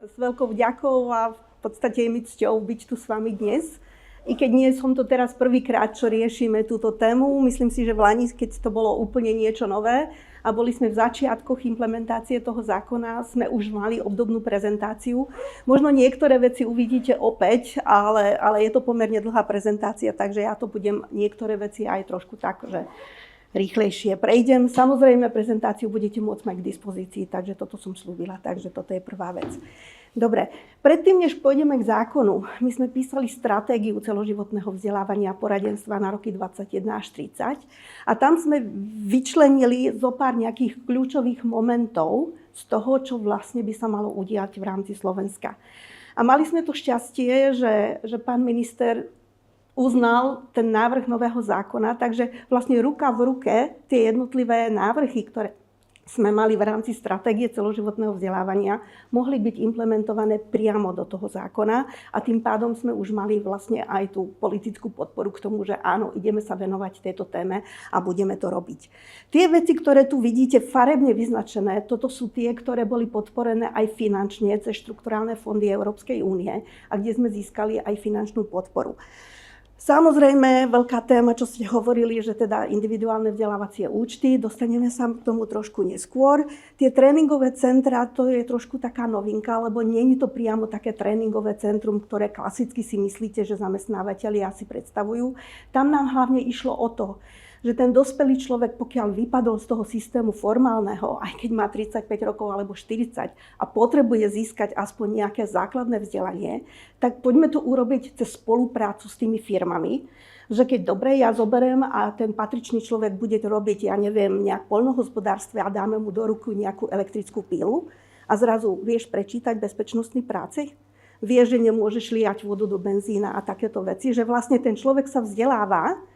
S veľkou vďakou a v podstate je mi cťou byť tu s vami dnes. I keď nie som to teraz prvýkrát, čo riešime túto tému, myslím si, že v Lani, keď to bolo úplne niečo nové a boli sme v začiatkoch implementácie toho zákona, sme už mali obdobnú prezentáciu. Možno niektoré veci uvidíte opäť, ale je to pomerne dlhá prezentácia, takže ja to budem niektoré veci aj trošku tak, že rýchlejšie prejdem. Samozrejme, prezentáciu budete môcť mať k dispozícii, takže toto som slúbila, takže toto je prvá vec. Dobre, predtým, než pôjdeme k zákonu, my sme písali stratégiu celoživotného vzdelávania a poradenstva na roky 21 až 30 a tam sme vyčlenili zo pár nejakých kľúčových momentov z toho, čo vlastne by sa malo udiať v rámci Slovenska. A mali sme to šťastie, že pán minister uznal ten návrh nového zákona, takže vlastne ruka v ruke tie jednotlivé návrhy, ktoré sme mali v rámci stratégie celoživotného vzdelávania, mohli byť implementované priamo do toho zákona a tým pádom sme už mali vlastne aj tú politickú podporu k tomu, že áno, ideme sa venovať tejto téme a budeme to robiť. Tie veci, ktoré tu vidíte farebne vyznačené, toto sú tie, ktoré boli podporené aj finančne cez štrukturálne fondy Európskej únie a kde sme získali aj finančnú podporu. Samozrejme, veľká téma, čo ste hovorili, že teda individuálne vzdelávacie účty, dostaneme sa k tomu trošku neskôr. Tie tréningové centra, to je trošku taká novinka, lebo nie je to priamo také tréningové centrum, ktoré klasicky si myslíte, že zamestnávateľia si predstavujú. Tam nám hlavne išlo o to, že ten dospelý človek, pokiaľ vypadol z toho systému formálneho, aj keď má 35 rokov alebo 40 a potrebuje získať aspoň nejaké základné vzdelanie, tak poďme to urobiť cez spoluprácu s tými firmami, že keď dobre, ja zoberiem a ten patričný človek bude to robiť, ja neviem, nejak v poľnohospodárstve a dáme mu do ruky nejakú elektrickú pílu a zrazu vieš prečítať bezpečnostné práce, vieš, že nemôžeš liať vodu do benzína a takéto veci, že vlastne ten človek sa vzdeláva.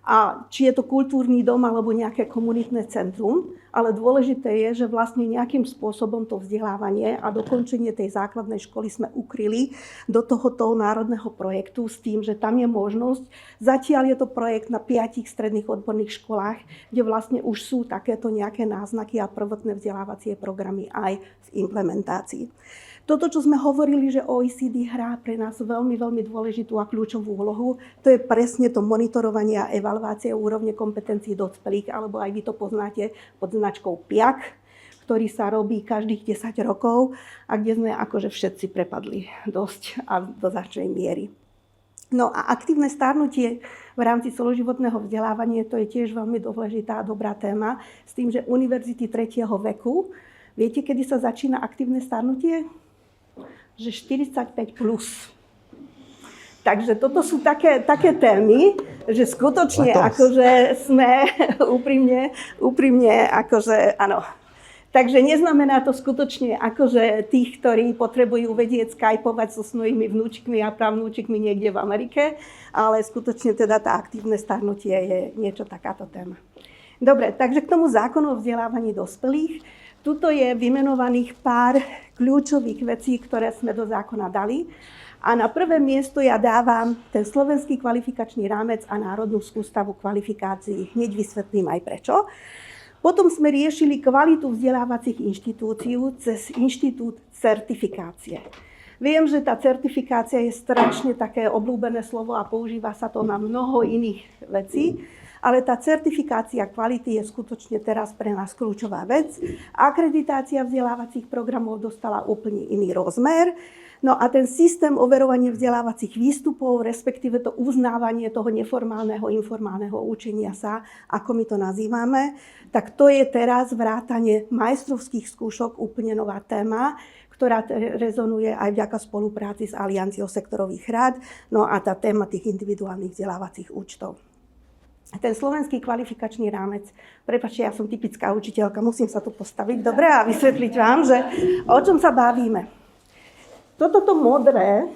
A či je to kultúrny dom alebo nejaké komunitné centrum, ale dôležité je, že vlastne nejakým spôsobom to vzdelávanie a dokončenie tej základnej školy sme ukryli do tohoto národného projektu s tým, že tam je možnosť, zatiaľ je to projekt na 5 stredných odborných školách, kde vlastne už sú takéto nejaké náznaky a prvotné vzdelávacie programy aj v implementácii. Toto, čo sme hovorili, že OECD hrá pre nás veľmi, veľmi dôležitú a kľúčovú úlohu, to je presne to monitorovanie a evaluácia úrovne kompetencií dospelých, alebo aj vy to poznáte pod značkou PIAC, ktorý sa robí každých 10 rokov a kde sme akože všetci prepadli dosť a do značnej miery. No a aktívne starnutie v rámci celoživotného vzdelávania, to je tiež veľmi dôležitá a dobrá téma, s tým, že univerzity 3. veku, viete, kedy sa začína aktívne starnutie? Že 45 plus. Takže toto sú také témy, že skutočne akože sme úprimne akože áno. Takže neznamená to skutočne akože tých, ktorí potrebujú vedieť skypovať so svojimi vnúčikmi a pravnúčikmi niekde v Amerike, ale skutočne teda tá aktívne starnutie je niečo takáto téma. Dobre, takže k tomu zákonu o vzdelávaní dospelých. Tuto je vymenovaných pár kľúčových vecí, ktoré sme do zákona dali. A na prvé miesto ja dávam ten slovenský kvalifikačný rámec a Národnú sústavu kvalifikácií. Hneď vysvetlím aj prečo. Potom sme riešili kvalitu vzdelávacích inštitúcií cez inštitút certifikácie. Viem, že tá certifikácia je strašne také obľúbené slovo a používa sa to na mnoho iných vecí. Ale tá certifikácia kvality je skutočne teraz pre nás kľúčová vec. Akreditácia vzdelávacích programov dostala úplne iný rozmer. No a ten systém overovania vzdelávacích výstupov, respektíve to uznávanie toho neformálneho, informálneho učenia sa, ako my to nazývame, tak to je teraz vrátane majstrovských skúšok úplne nová téma, ktorá rezonuje aj vďaka spolupráci s Alianciou sektorových rád, no a tá téma tých individuálnych vzdelávacích účtov. Ten slovenský kvalifikačný rámec, prepáčte, ja som typická učiteľka, musím sa tu postaviť, dobre, a vysvetliť vám, že o čom sa bavíme. Toto modré,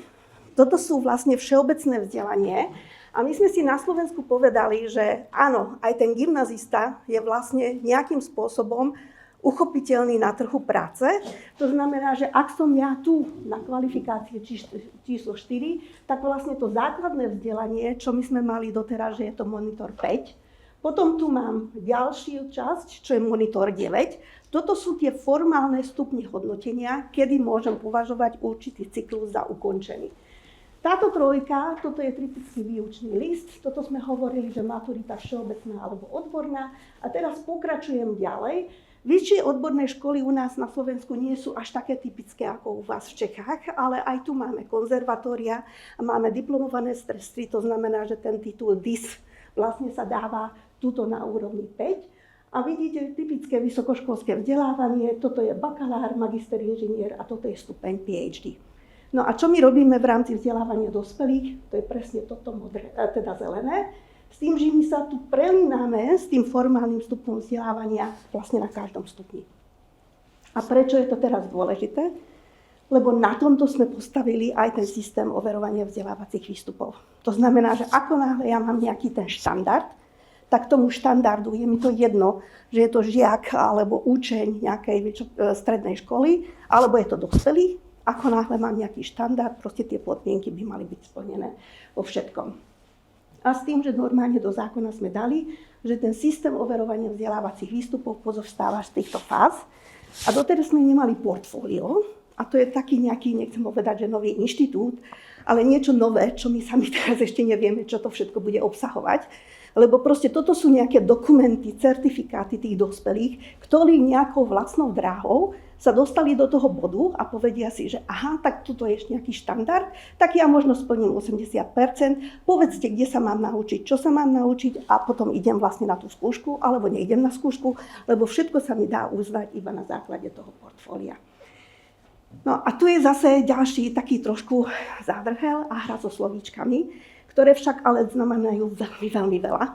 toto sú vlastne všeobecné vzdelanie a my sme si na Slovensku povedali, že áno, aj ten gymnazista je vlastne nejakým spôsobom uchopiteľný na trhu práce. To znamená, že ak som ja tu na kvalifikácii číslo 4, tak vlastne to základné vzdelanie, čo my sme mali doteraz, že je to monitor 5, Potom tu mám ďalšiu časť, čo je monitor 9. Toto sú tie formálne stupne hodnotenia, kedy môžem považovať určitý cyklus za ukončený. Táto trojka, toto je typický výučný list, toto sme hovorili, že maturita všeobecná alebo odborná. A teraz pokračujem ďalej. Vyššie odborné školy u nás na Slovensku nie sú až také typické ako u vás v Čechách, ale aj tu máme konzervatória a máme diplomované sestry, to znamená, že ten titul DIS vlastne sa dáva tuto na úrovni 5. A vidíte typické vysokoškolské vzdelávanie, toto je bakalár, magister inžinier a toto je stupeň PhD. No a čo my robíme v rámci vzdelávania dospelých? To je presne toto modré, teda zelené. S tým, že my sa tu prelíname s tým formálnym stupňom vzdelávania vlastne na každom stupni. A prečo je to teraz dôležité? Lebo na tomto sme postavili aj ten systém overovania vzdelávacích výstupov. To znamená, že ako náhle ja mám nejaký ten štandard, tak tomu štandardu je mi to jedno, že je to žiak alebo učeň nejakej strednej školy, alebo je to dospelý. Ako náhle mám nejaký štandard, proste tie podmienky by mali byť splnené vo všetkom. A s tým, že normálne do zákona sme dali, že ten systém overovania vzdelávacích výstupov pozostáva z týchto fáz. A doteraz sme nemali portfólio, a to je taký nejaký, nechcem povedať, že nový inštitút, ale niečo nové, čo my sami teraz ešte nevieme, čo to všetko bude obsahovať. Lebo proste toto sú nejaké dokumenty, certifikáty tých dospelých, ktorí nejakou vlastnou dráhou sa dostali do toho bodu a povedia si, že aha, tak tuto je ešte nejaký štandard, tak ja možno splním 80%, povedzte, kde sa mám naučiť, čo sa mám naučiť a potom idem vlastne na tú skúšku, alebo neidem na skúšku, lebo všetko sa mi dá uznať iba na základe toho portfólia. No a tu je zase ďalší taký trošku zádrhel a hra so slovíčkami, ktoré však ale znamenajú veľmi, veľmi veľa,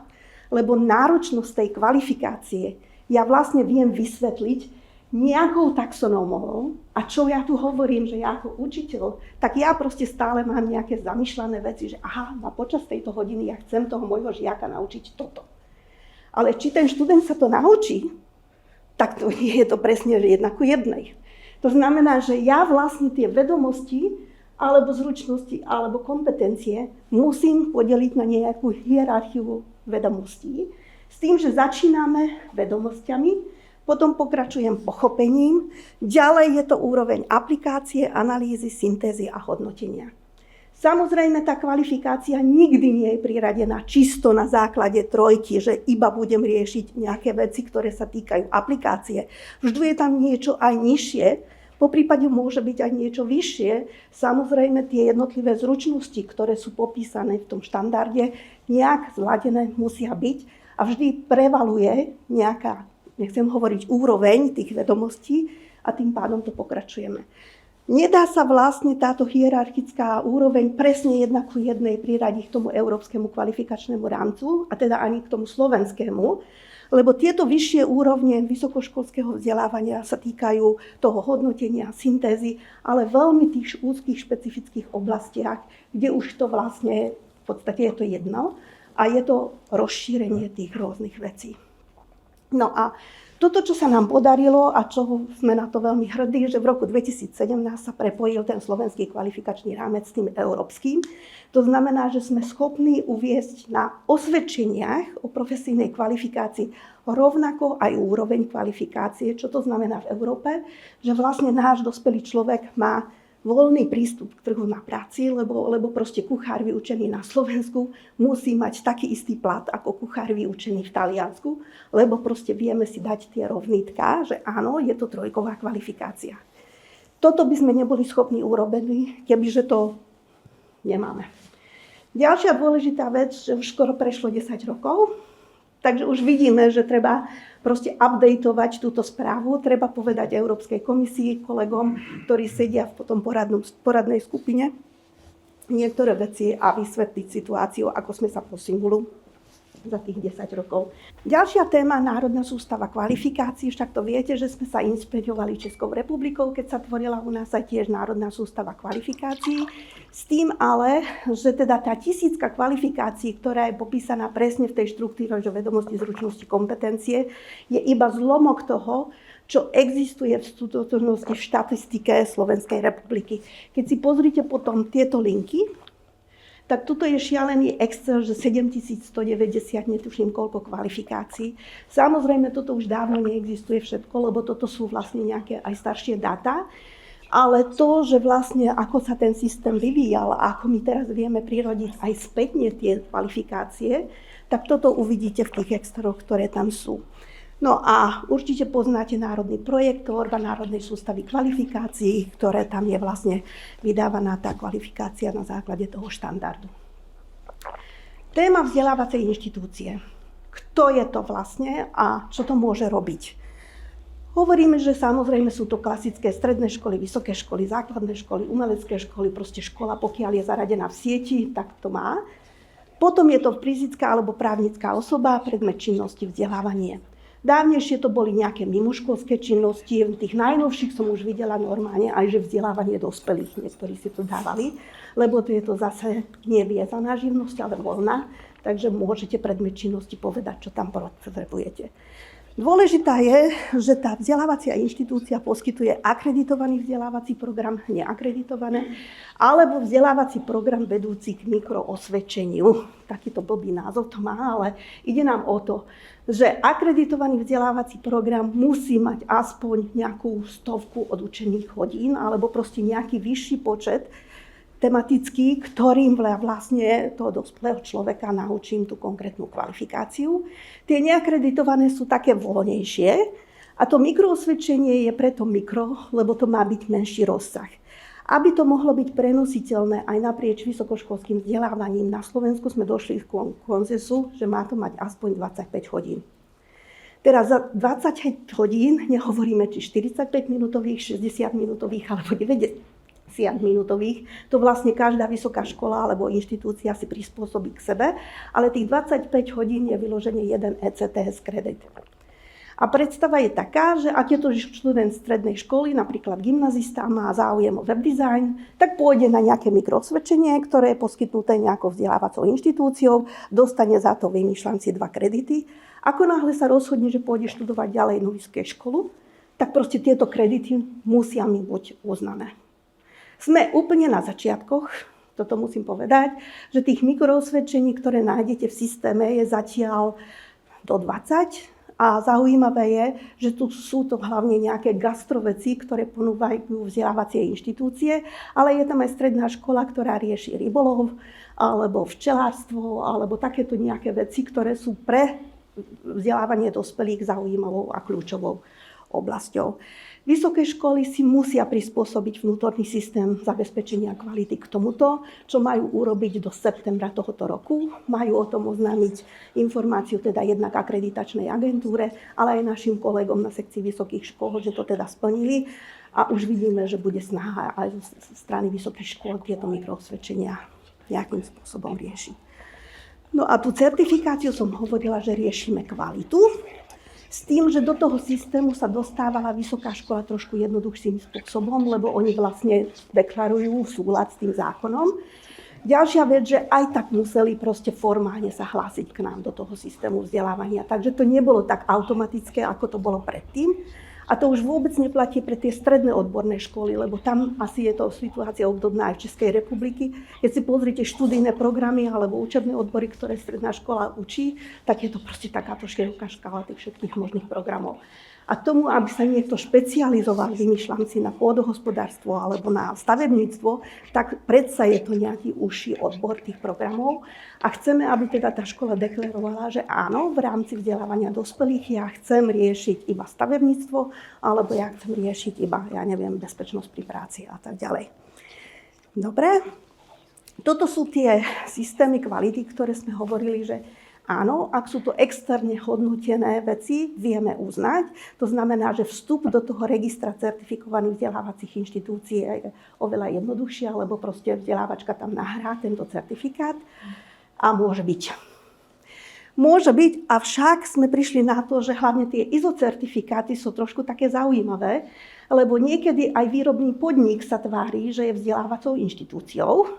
lebo náročnosť tej kvalifikácie ja vlastne viem vysvetliť nejakou taxonómou, a čo ja tu hovorím, že ja ako učiteľ, tak ja proste stále mám nejaké zamýšľané veci, že aha, a počas tejto hodiny ja chcem toho môjho žiaka naučiť toto. Ale či ten študent sa to naučí, tak to je to presne, že 1:1. To znamená, že ja vlastne tie vedomosti, alebo zručnosti, alebo kompetencie musím podeliť na nejakú hierarchiu vedomostí, s tým, že začíname vedomosťami, potom pokračujem pochopením, ďalej je to úroveň aplikácie, analýzy, syntézy a hodnotenia. Samozrejme, tá kvalifikácia nikdy nie je priradená čisto na základe trojky, že iba budem riešiť nejaké veci, ktoré sa týkajú aplikácie. Vždy je tam niečo aj nižšie, poprípade môže byť aj niečo vyššie. Samozrejme, tie jednotlivé zručnosti, ktoré sú popísané v tom štandarde, nejak zladené musia byť a vždy prevaluje nejaká, nechcem hovoriť, úroveň tých vedomostí a tým pádom to pokračujeme. Nedá sa vlastne táto hierarchická úroveň presne 1:1 priradiť k tomu európskemu kvalifikačnému rámcu, a teda ani k tomu slovenskému, lebo tieto vyššie úrovne vysokoškolského vzdelávania sa týkajú toho hodnotenia, syntézy, ale veľmi tých úzkých špecifických oblastiach, kde už to vlastne, v podstate je to jedno, a je to rozšírenie tých rôznych vecí. No a toto, čo sa nám podarilo a čo sme na to veľmi hrdí, že v roku 2017 sa prepojil ten slovenský kvalifikačný rámec s tým európskym. To znamená, že sme schopní uviesť na osvedčeniach o profesijnej kvalifikácii rovnako aj úroveň kvalifikácie. Čo to znamená v Európe? Že vlastne náš dospelý človek má voľný prístup k trhu na práci, lebo proste kuchár vyučený na Slovensku musí mať taký istý plat ako kuchár vyučený v Taliansku, lebo proste vieme si dať tie rovnítka, že áno, je to trojková kvalifikácia. Toto by sme neboli schopní urobiť, kebyže to nemáme. Ďalšia dôležitá vec, že už skoro prešlo 10 rokov, takže už vidíme, že treba proste updateovať túto správu. Treba povedať Európskej komisii, kolegom, ktorí sedia v potom poradnej skupine, niektoré veci a vysvetliť situáciu, ako sme sa posunuli za tých 10 rokov. Ďalšia téma, národná sústava kvalifikácií. Však to viete, že sme sa inšpirovali Českou republikou, keď sa tvorila u nás aj tiež národná sústava kvalifikácií. S tým ale, že teda tá 1000 kvalifikácií, ktorá je popísaná presne v tej štruktúre, že vedomosti, zručnosti, kompetencie, je iba zlomok toho, čo existuje v skutočnosti v štatistike Slovenskej republiky. Keď si pozrite potom tieto linky, tak tuto je šialený Excel, že 7190, netuším koľko kvalifikácií. Samozrejme, toto už dávno neexistuje všetko, lebo toto sú vlastne nejaké aj staršie dáta. Ale to, že vlastne ako sa ten systém vyvíjal a ako my teraz vieme prirodiť aj spätne tie kvalifikácie, tak toto uvidíte v tých Exceloch, ktoré tam sú. No a určite poznáte národný projekt, tvorba národnej sústavy kvalifikácií, ktoré tam je vlastne vydávaná tá kvalifikácia na základe toho štandardu. Téma vzdelávacej inštitúcie. Kto je to vlastne a čo to môže robiť? Hovoríme, že samozrejme sú to klasické stredné školy, vysoké školy, základné školy, umelecké školy, proste škola, pokiaľ je zaradená v sieti, tak to má. Potom je to fyzická alebo právnická osoba, predmet činnosti, vzdelávanie. Dávnejšie to boli nejaké mimoškolské činnosti, v tých najnovších som už videla normálne aj, že vzdelávanie dospelých, niektorí si to dávali, lebo to je to zase nie viezaná živnosť, ale voľná, takže môžete predmet činnosti povedať, čo tam potrebujete. Dôležitá je, že tá vzdelávacia inštitúcia poskytuje akreditovaný vzdelávací program, neakreditované, alebo vzdelávací program vedúci k mikroosvedčeniu. Takýto blbý názov to má, ale ide nám o to, že akreditovaný vzdelávací program musí mať aspoň nejakú 100 odučených hodín, alebo proste nejaký vyšší počet tematický, ktorým vlastne toho dospelého človeka naučím tú konkrétnu kvalifikáciu. Tie neakreditované sú také voľnejšie a to mikroosvedčenie je preto mikro, lebo to má byť menší rozsah. Aby to mohlo byť prenositeľné aj naprieč vysokoškolským vzdelávaním, na Slovensku sme došli k konsenzu, že má to mať aspoň 25 hodín. Teraz za 20 hodín nehovoríme či 45 minútových, 60 minútových alebo 90 minútových. To vlastne každá vysoká škola alebo inštitúcia si prispôsobí k sebe, ale tých 25 hodín je vyloženie jeden ECTS kredit. A predstava je taká, že ak je to študent strednej školy, napríklad gymnazista, má záujem o webdesign, tak pôjde na nejaké mikroosvedčenie, ktoré je poskytnuté nejakou vzdelávacou inštitúciou, dostane za to, vymýšľam si 2 kredity. Ako náhle sa rozhodne, že pôjde študovať ďalej na vysokej školu, tak proste tieto kredity musia mi byť uznané. Sme úplne na začiatkoch, toto musím povedať, že tých mikroosvedčení, ktoré nájdete v systéme, je zatiaľ do 20 a zaujímavé je, že tu sú to hlavne nejaké gastroveci, ktoré ponúkajú vzdelávacie inštitúcie, ale je tam aj stredná škola, ktorá rieši rybolov, alebo včelárstvo, alebo takéto nejaké veci, ktoré sú pre vzdelávanie dospelých zaujímavou a kľúčovou oblasťou. Vysoké školy si musia prispôsobiť vnútorný systém zabezpečenia kvality k tomuto, čo majú urobiť do septembra tohoto roku. Majú o tom oznámiť informáciu teda jednak akreditačnej agentúre, ale aj našim kolegom na sekcii vysokých škôl, že to teda splnili. A už vidíme, že bude snaha aj zo strany vysokých škôl tieto mikroosvedčenia nejakým spôsobom riešiť. No a tú certifikáciu som hovorila, že riešime kvalitu. S tým, že do toho systému sa dostávala vysoká škola trošku jednoduchším spôsobom, lebo oni vlastne deklarujú súlad s tým zákonom. Ďalšia vec, že aj tak museli proste formálne sa hlásiť k nám do toho systému vzdelávania. Takže to nebolo tak automatické, ako to bolo predtým. A to už vôbec neplatí pre tie stredné odborné školy, lebo tam asi je to situácia obdobná aj v Českej republiky. Keď si pozrite študijné programy alebo učebné odbory, ktoré stredná škola učí, tak je to proste takáto široká škála tých všetkých možných programov. A tomu, aby sa niekto špecializoval, vymýšľam si, na pôdohospodárstvo alebo na stavebníctvo, tak predsa je to nejaký užší odbor tých programov. A chceme, aby teda tá škola deklarovala, že áno, v rámci vzdelávania dospelých ja chcem riešiť iba stavebníctvo, alebo ja chcem riešiť iba, bezpečnosť pri práci a tak ďalej. Dobre, toto sú tie systémy kvality, ktoré sme hovorili, že áno, ak sú to externe hodnotené veci, vieme uznať. To znamená, že vstup do toho registra certifikovaných vzdelávacích inštitúcií je oveľa jednoduchšie, lebo proste vzdelávačka tam nahrá tento certifikát a môže byť. Môže byť, avšak sme prišli na to, že hlavne tie ISO certifikáty sú trošku také zaujímavé, lebo niekedy aj výrobný podnik sa tvári, že je vzdelávacou inštitúciou,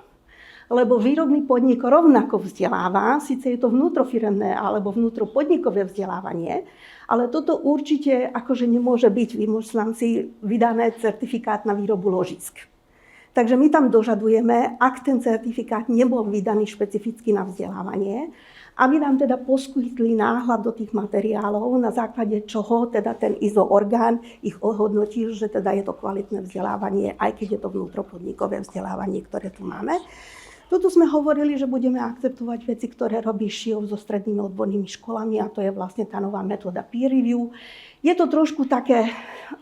lebo výrobný podnik rovnako vzdeláva, síce je to vnútrofiremné alebo vnútropodnikové vzdelávanie, ale toto určite akože nemôže byť, vymýšľam si, vydané certifikát na výrobu ložisk. Takže my tam dožadujeme, ak ten certifikát nebol vydaný špecificky na vzdelávanie, aby nám teda poskytli náhľad do tých materiálov, na základe čoho teda ten ISO orgán ich ohodnotil, že teda je to kvalitné vzdelávanie, aj keď je to vnútropodnikové vzdelávanie, ktoré tu máme. Toto sme hovorili, že budeme akceptovať veci, ktoré robí ŠIOV so strednými odbornými školami, a to je vlastne tá nová metóda peer review. Je to trošku také,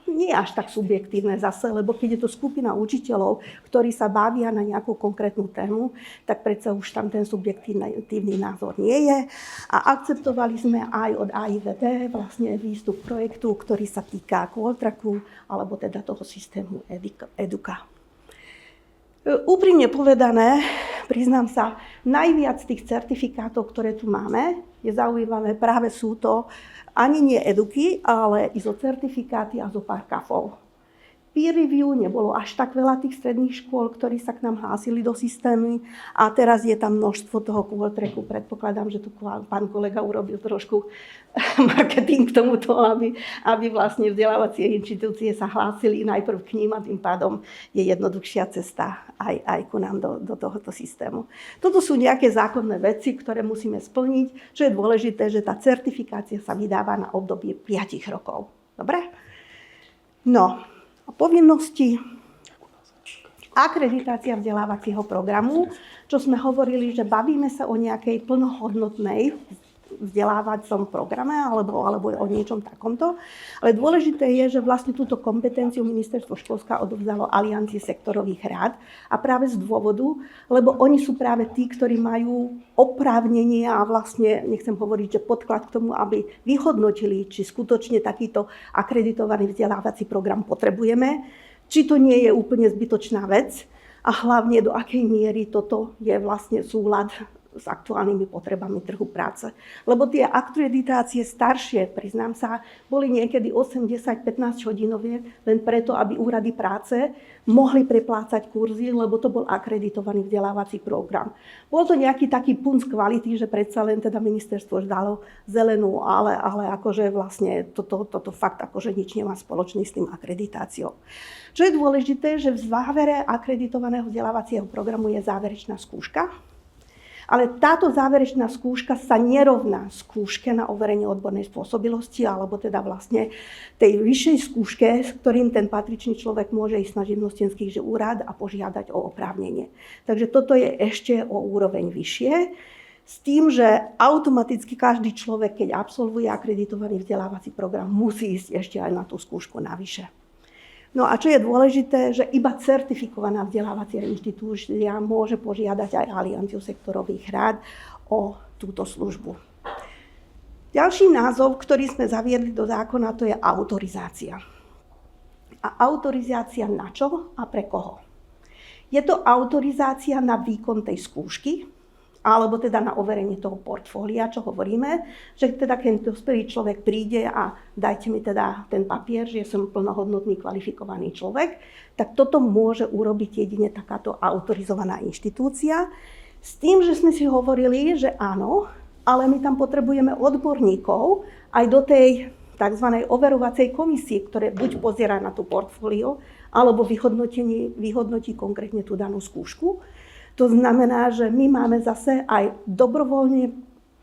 nie až tak subjektívne zase, lebo keď je to skupina učiteľov, ktorí sa bavia na nejakú konkrétnu tému, tak predsa už tam ten subjektívny názor nie je. A akceptovali sme aj od AIVD vlastne výstup projektu, ktorý sa týka Qualtracku, alebo teda toho systému Eduka. Úprimne povedané, priznám sa, najviac tých certifikátov, ktoré tu máme, je zaujímavé, práve sú to ani nie eduky, ale ISO certifikáty a zo pár kafov. Peer review nebolo až tak veľa tých stredných škôl, ktorí sa k nám hlásili do systému, a teraz je tam množstvo toho Qualtracku. Predpokladám, že tu pán kolega urobil trošku marketing k tomuto, aby vlastne vzdelávacie inštitúcie sa hlásili najprv k ním, a tým pádom je jednoduchšia cesta aj ku nám do tohoto systému. Toto sú nejaké zákonné veci, ktoré musíme splniť, čo je dôležité, že tá certifikácia sa vydáva na obdobie 5 rokov. Dobre? No. Povinnosti, akreditácia vzdelávacieho programu, čo sme hovorili, že bavíme sa o nejakej plnohodnotnej vzdelávacom programe alebo o niečom takomto. Ale dôležité je, že vlastne túto kompetenciu Ministerstvo školstva odovzdalo Aliancii sektorových rád, a práve z dôvodu, lebo oni sú práve tí, ktorí majú oprávnenie a vlastne, nechcem hovoriť, že podklad k tomu, aby vyhodnotili, či skutočne takýto akreditovaný vzdelávací program potrebujeme, či to nie je úplne zbytočná vec a hlavne do akej miery toto je vlastne súlad s aktuálnymi potrebami trhu práce. Lebo tie akreditácie staršie, priznám sa, boli niekedy 8, 10, 15 hodinové, len preto, aby úrady práce mohli preplácať kurzy, lebo to bol akreditovaný vzdelávací program. Bol to nejaký taký punc kvality, že predsa len teda ministerstvo dalo zelenú, ale akože vlastne toto fakt akože nič nemá spoločný s tým akreditáciou. Čo je dôležité, že v závere akreditovaného vzdelávacieho programu je záverečná skúška. Ale táto záverečná skúška sa nerovná skúške na overenie odbornej spôsobilosti, alebo teda vlastne tej vyššej skúške, s ktorým ten patričný človek môže ísť na živnostenský úrad a požiadať o oprávnenie. Takže toto je ešte o úroveň vyššie, s tým, že automaticky každý človek, keď absolvuje akreditovaný vzdelávací program, musí ísť ešte aj na tú skúšku navyše. No a čo je dôležité, že iba certifikovaná vzdelávacia inštitúcia môže požiadať aj Alianciu sektorových rád o túto službu. Ďalší názov, ktorý sme zaviedli do zákona, to je autorizácia. A autorizácia na čo a pre koho? Je to autorizácia na výkon tej skúšky, alebo teda na overenie toho portfólia, čo hovoríme, že teda keď dospelý človek príde a dajte mi teda ten papier, že som plnohodnotný kvalifikovaný človek, tak toto môže urobiť jedine takáto autorizovaná inštitúcia. S tým, že sme si hovorili, že áno, ale my tam potrebujeme odborníkov aj do tej tzv. Overovacej komisie, ktoré buď pozerá na tú portfólio, alebo vyhodnotí konkrétne tú danú skúšku. To znamená, že my máme zase aj dobrovoľne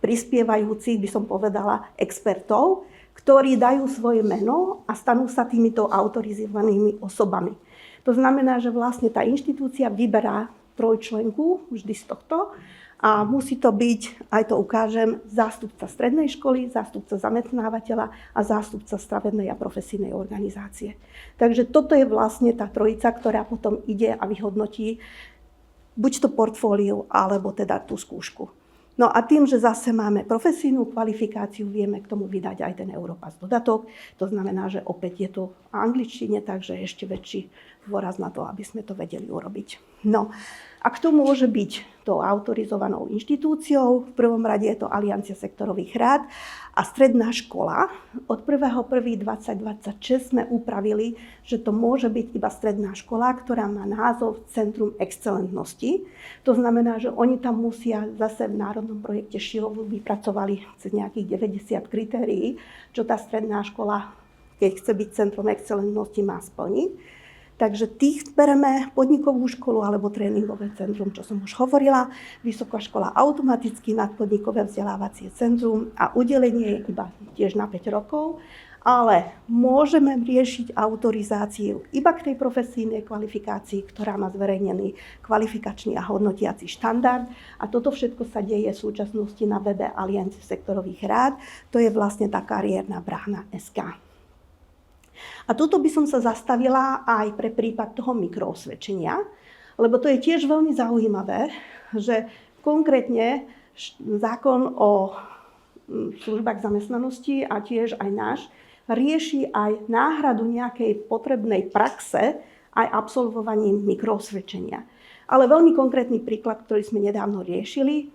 prispievajúcich, by som povedala, expertov, ktorí dajú svoje meno a stanú sa týmito autorizovanými osobami. To znamená, že vlastne tá inštitúcia vyberá trojčlenku vždy z tohto a musí to byť, aj to ukážem, zástupca strednej školy, zástupca zamestnávateľa a zástupca stavebnej a profesijnej organizácie. Takže toto je vlastne tá trojica, ktorá potom ide a vyhodnotí buď to portfólio, alebo teda tú skúšku. No a tým, že zase máme profesijnú kvalifikáciu, vieme k tomu vydať aj ten Europass dodatok. To znamená, že opäť je to v angličtine, takže ešte väčší dôraz na to, aby sme to vedeli urobiť. No a kto môže byť tou autorizovanou inštitúciou? V prvom rade je to Aliancia sektorových rád a stredná škola. Od 1.1.2026 sme upravili, že to môže byť iba stredná škola, ktorá má názov Centrum excelentnosti. To znamená, že oni tam musia zase v národnom projekte ŠIOV vypracovali cez nejakých 90 kritérií, čo tá stredná škola, keď chce byť Centrum excelentnosti, má splniť. Takže tých bereme podnikovú školu alebo tréningové centrum, čo som už hovorila, vysoká škola automaticky nadpodnikové vzdelávacie centrum a udelenie je iba tiež na 5 rokov. Ale môžeme riešiť autorizáciu iba k tej profesijnej kvalifikácii, ktorá má zverejnený kvalifikačný a hodnotiaci štandard. A toto všetko sa deje v súčasnosti na webe Aliancie sektorových rád. To je vlastne tá kariérna brána SK. A tuto by som sa zastavila aj pre prípad toho mikroosvedčenia, lebo to je tiež veľmi zaujímavé, že konkrétne zákon o službách zamestnanosti a tiež aj náš rieši aj náhradu nejakej potrebnej praxe aj absolvovaním mikroosvedčenia. Ale veľmi konkrétny príklad, ktorý sme nedávno riešili,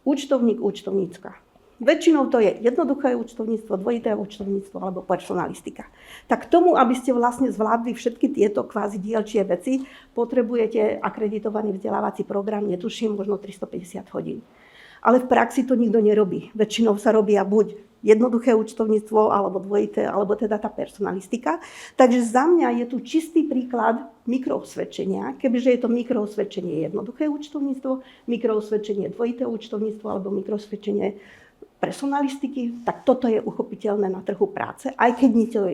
účtovník, účtovnícka. Väčšinou to je jednoduché účtovníctvo, dvojité účtovníctvo alebo personalistika. Tak k tomu, aby ste vlastne zvládli všetky tieto kvázi dielčie veci, potrebujete akreditovaný vzdelávací program, netuším, možno 350 hodín. Ale v praxi to nikto nerobí. Väčšinou sa robia buď jednoduché účtovníctvo, alebo dvojité, alebo teda tá personalistika. Takže za mňa je tu čistý príklad mikroosvedčenia. Kebyže je to mikroosvedčenie jednoduché účtovníctvo, mikroosvedčenie dvojité účtovníctvo, alebo mikroosvedčenie personalistiky, tak toto je uchopiteľné na trhu práce, aj keď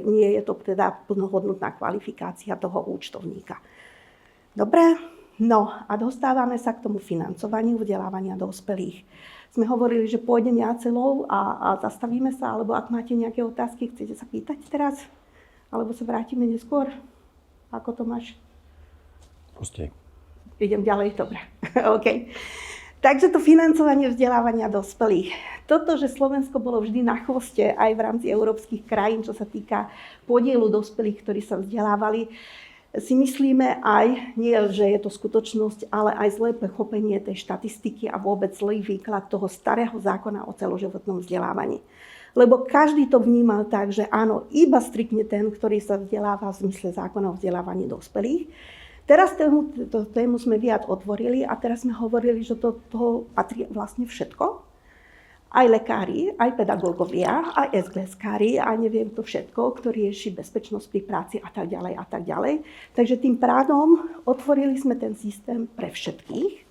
nie je to teda plnohodnotná kvalifikácia toho účtovníka. Dobre? No a dostávame sa k tomu financovaniu vzdelávania dospelých. Sme hovorili, že pôjdem ja celou a zastavíme sa, alebo ak máte nejaké otázky, chcete sa pýtať teraz? Alebo sa vrátime neskôr? Ako to máš? Pusti. Idem ďalej? Dobre. OK. Takže to financovanie vzdelávania dospelých. Toto, že Slovensko bolo vždy na chvoste aj v rámci európskych krajín, čo sa týka podielu dospelých, ktorí sa vzdelávali, si myslíme aj, nie že je to skutočnosť, ale aj zlé pochopenie tej štatistiky a vôbec zlý výklad toho starého zákona o celoživotnom vzdelávaní. Lebo každý to vnímal tak, že áno, iba striktne ten, ktorý sa vzdeláva v zmysle zákona o vzdelávaní dospelých. Teraz tému sme viac otvorili a teraz sme hovorili, že to patrí vlastne všetko. Aj lekári, aj pedagógovia, aj SGS-kári, a neviem to všetko, kto rieši bezpečnosť pri práci a tak ďalej a tak ďalej. Takže tým pádom otvorili sme ten systém pre všetkých,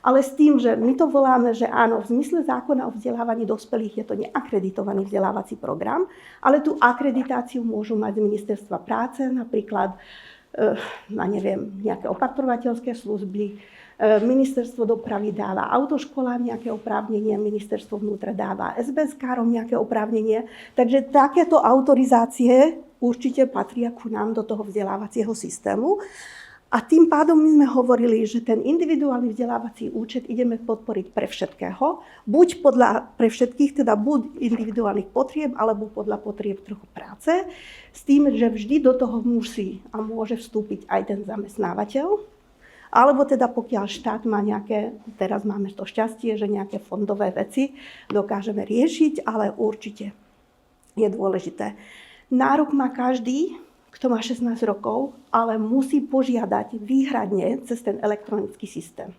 ale s tým, že my to voláme, že áno, v zmysle zákona o vzdelávaní dospelých je to neakreditovaný vzdelávací program, ale tú akreditáciu môžu mať z Ministerstva práce, napríklad na nejaké opatrovateľské služby, Ministerstvo dopravy dáva autoškolám nejaké oprávnenie, Ministerstvo vnútra dáva SBS-károm nejaké oprávnenie. Takže takéto autorizácie určite patria ku nám do toho vzdelávacieho systému. A tým pádom my sme hovorili, že ten individuálny vzdelávací účet ideme podporiť pre všetkého, buď pre všetkých, teda buď individuálnych potrieb, alebo podľa potrieb trhu práce, s tým, že vždy do toho musí a môže vstúpiť aj ten zamestnávateľ. Alebo teda pokiaľ štát má nejaké, teraz máme to šťastie, že nejaké fondové veci dokážeme riešiť, ale určite je dôležité. Nárok má každý, kto má 16 rokov, ale musí požiadať výhradne cez ten elektronický systém.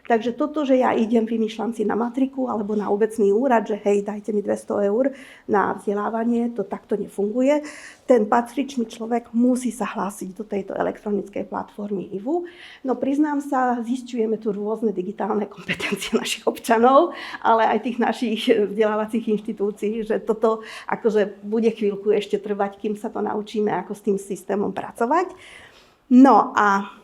Takže toto, že ja idem, vymýšľam si na matriku alebo na obecný úrad, že hej, dajte mi 200 eur na vzdelávanie, to takto nefunguje. Ten patričný človek musí sa hlásiť do tejto elektronickej platformy IVU. No priznám sa, zisťujeme tu rôzne digitálne kompetencie našich občanov, ale aj tých našich vzdelávacích inštitúcií, že toto akože bude chvíľku ešte trvať, kým sa to naučíme, ako s tým systémom pracovať. No a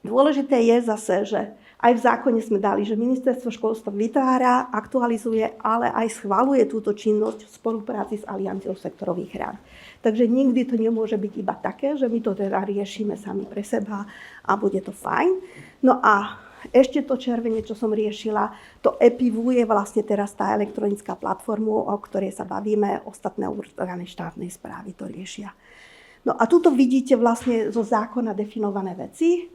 dôležité je zase, že aj v zákone sme dali, že Ministerstvo školstva vytvára, aktualizuje, ale aj schvaľuje túto činnosť v spolupráci s Alianciou sektorových rád. Takže nikdy to nemôže byť iba také, že my to teda riešime sami pre seba a bude to fajn. No a ešte to červenie, čo som riešila, to EPIVU je vlastne teraz tá elektronická platforma, o ktorej sa bavíme, ostatné orgány štátnej správy to riešia. No a tuto vidíte vlastne zo zákona definované veci.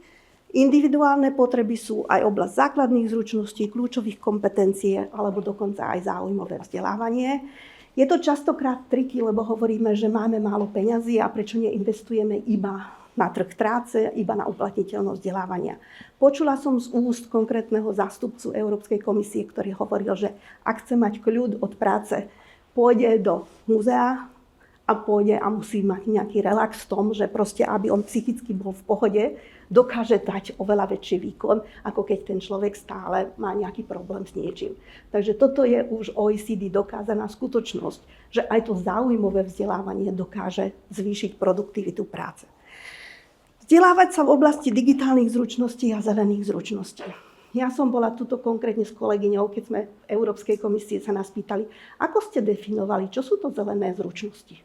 Individuálne potreby sú aj oblasť základných zručností, kľúčových kompetencií alebo dokonca aj záujmové vzdelávanie. Je to častokrát triky, lebo hovoríme, že máme málo peňazí a prečo neinvestujeme iba na trh práce, iba na uplatniteľnosť vzdelávania. Počula som z úst konkrétneho zástupcu Európskej komisie, ktorý hovoril, že ak chce mať kľud od práce, pôjde do múzea a a pôjde a musí mať nejaký relax v tom, že proste, aby on psychicky bol v pohode, dokáže dať oveľa väčší výkon, ako keď ten človek stále má nejaký problém s niečím. Takže toto je už OECD dokázaná skutočnosť, že aj to záujmové vzdelávanie dokáže zvýšiť produktivitu práce. Vzdelávať sa v oblasti digitálnych zručností a zelených zručností. Ja som bola tuto konkrétne s kolegyňou, keď sme v Európskej komisii sa nás pýtali, ako ste definovali, čo sú to zelené zručnosti.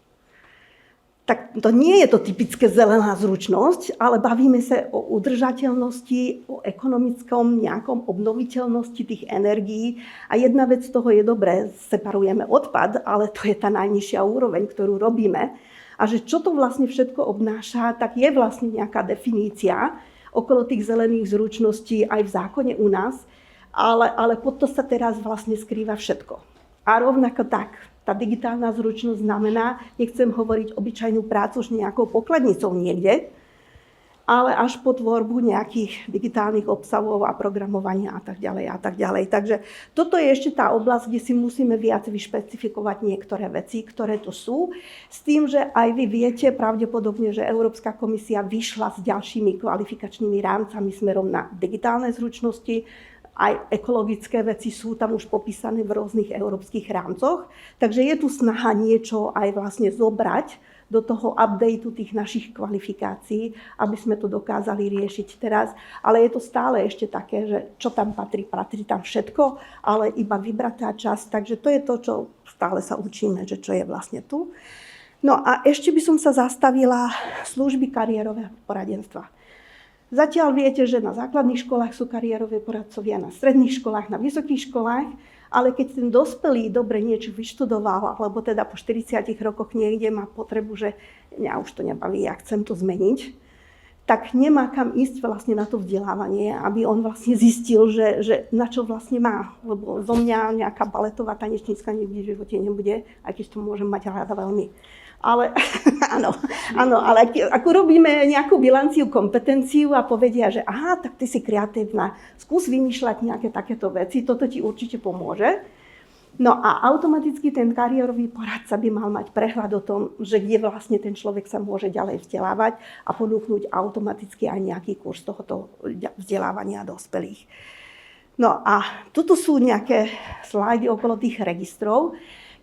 Tak to nie je to typické zelená zručnosť, ale bavíme sa o udržateľnosti, o ekonomickom nejakom obnoviteľnosti tých energií. A jedna vec z toho je dobré, separujeme odpad, ale to je tá najnižšia úroveň, ktorú robíme. A že čo to vlastne všetko obnáša, tak je vlastne nejaká definícia okolo tých zelených zručností aj v zákone u nás, ale pod to sa teraz vlastne skrýva všetko. A rovnako tak, tá digitálna zručnosť znamená, nechcem hovoriť obyčajnú prácu už nejakou pokladnicou niekde, ale až po tvorbu nejakých digitálnych obsahov a programovania a tak ďalej a tak ďalej. Takže toto je ešte tá oblasť, kde si musíme viac vyšpecifikovať niektoré veci, ktoré tu sú. S tým, že aj vy viete pravdepodobne, že Európska komisia vyšla s ďalšími kvalifikačnými rámcami smerom na digitálne zručnosti. Aj ekologické veci sú tam už popísané v rôznych európskych rámcoch. Takže je tu snaha niečo aj vlastne zobrať do toho updateu tých našich kvalifikácií, aby sme to dokázali riešiť teraz. Ale je to stále ešte také, že čo tam patrí tam všetko, ale iba vybratá časť. Takže to je to, čo stále sa učíme, že čo je vlastne tu. No a ešte by som sa zastavila služby kariérového poradenstva. Zatiaľ viete, že na základných školách sú kariérové poradcovia, na stredných školách, na vysokých školách, ale keď ten dospelý dobre niečo vyštudoval, alebo teda po 40 rokoch niekde má potrebu, že mňa už to nebaví, ja chcem to zmeniť, tak nemá kam ísť vlastne na to vzdelávanie, aby on vlastne zistil, že na čo vlastne má. Lebo zo mňa nejaká baletová tanečnícka nikdy v živote nebude, aj keď to môžem mať rada veľmi. Ale áno, ale ako robíme nejakú bilanciu kompetenciu a povedia, že aha, tak ty si kreatívna, skús vymýšľať nejaké takéto veci, toto ti určite pomôže. No a automaticky ten kariérový poradca by mal mať prehľad o tom, že kde vlastne ten človek sa môže ďalej vzdelávať a ponúknuť automaticky aj nejaký kurz tohoto vzdelávania dospelých. No a tuto sú nejaké slajdy okolo tých registrov.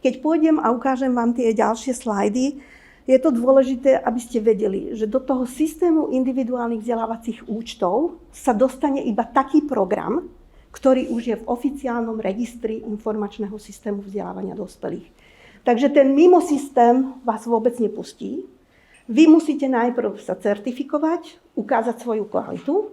Keď pôjdem a ukážem vám tie ďalšie slajdy, je to dôležité, aby ste vedeli, že do toho systému individuálnych vzdelávacích účtov sa dostane iba taký program, ktorý už je v oficiálnom registri informačného systému vzdelávania dospelých. Takže ten mimo systém vás vôbec nepustí. Vy musíte najprv sa certifikovať, ukázať svoju kvalitu.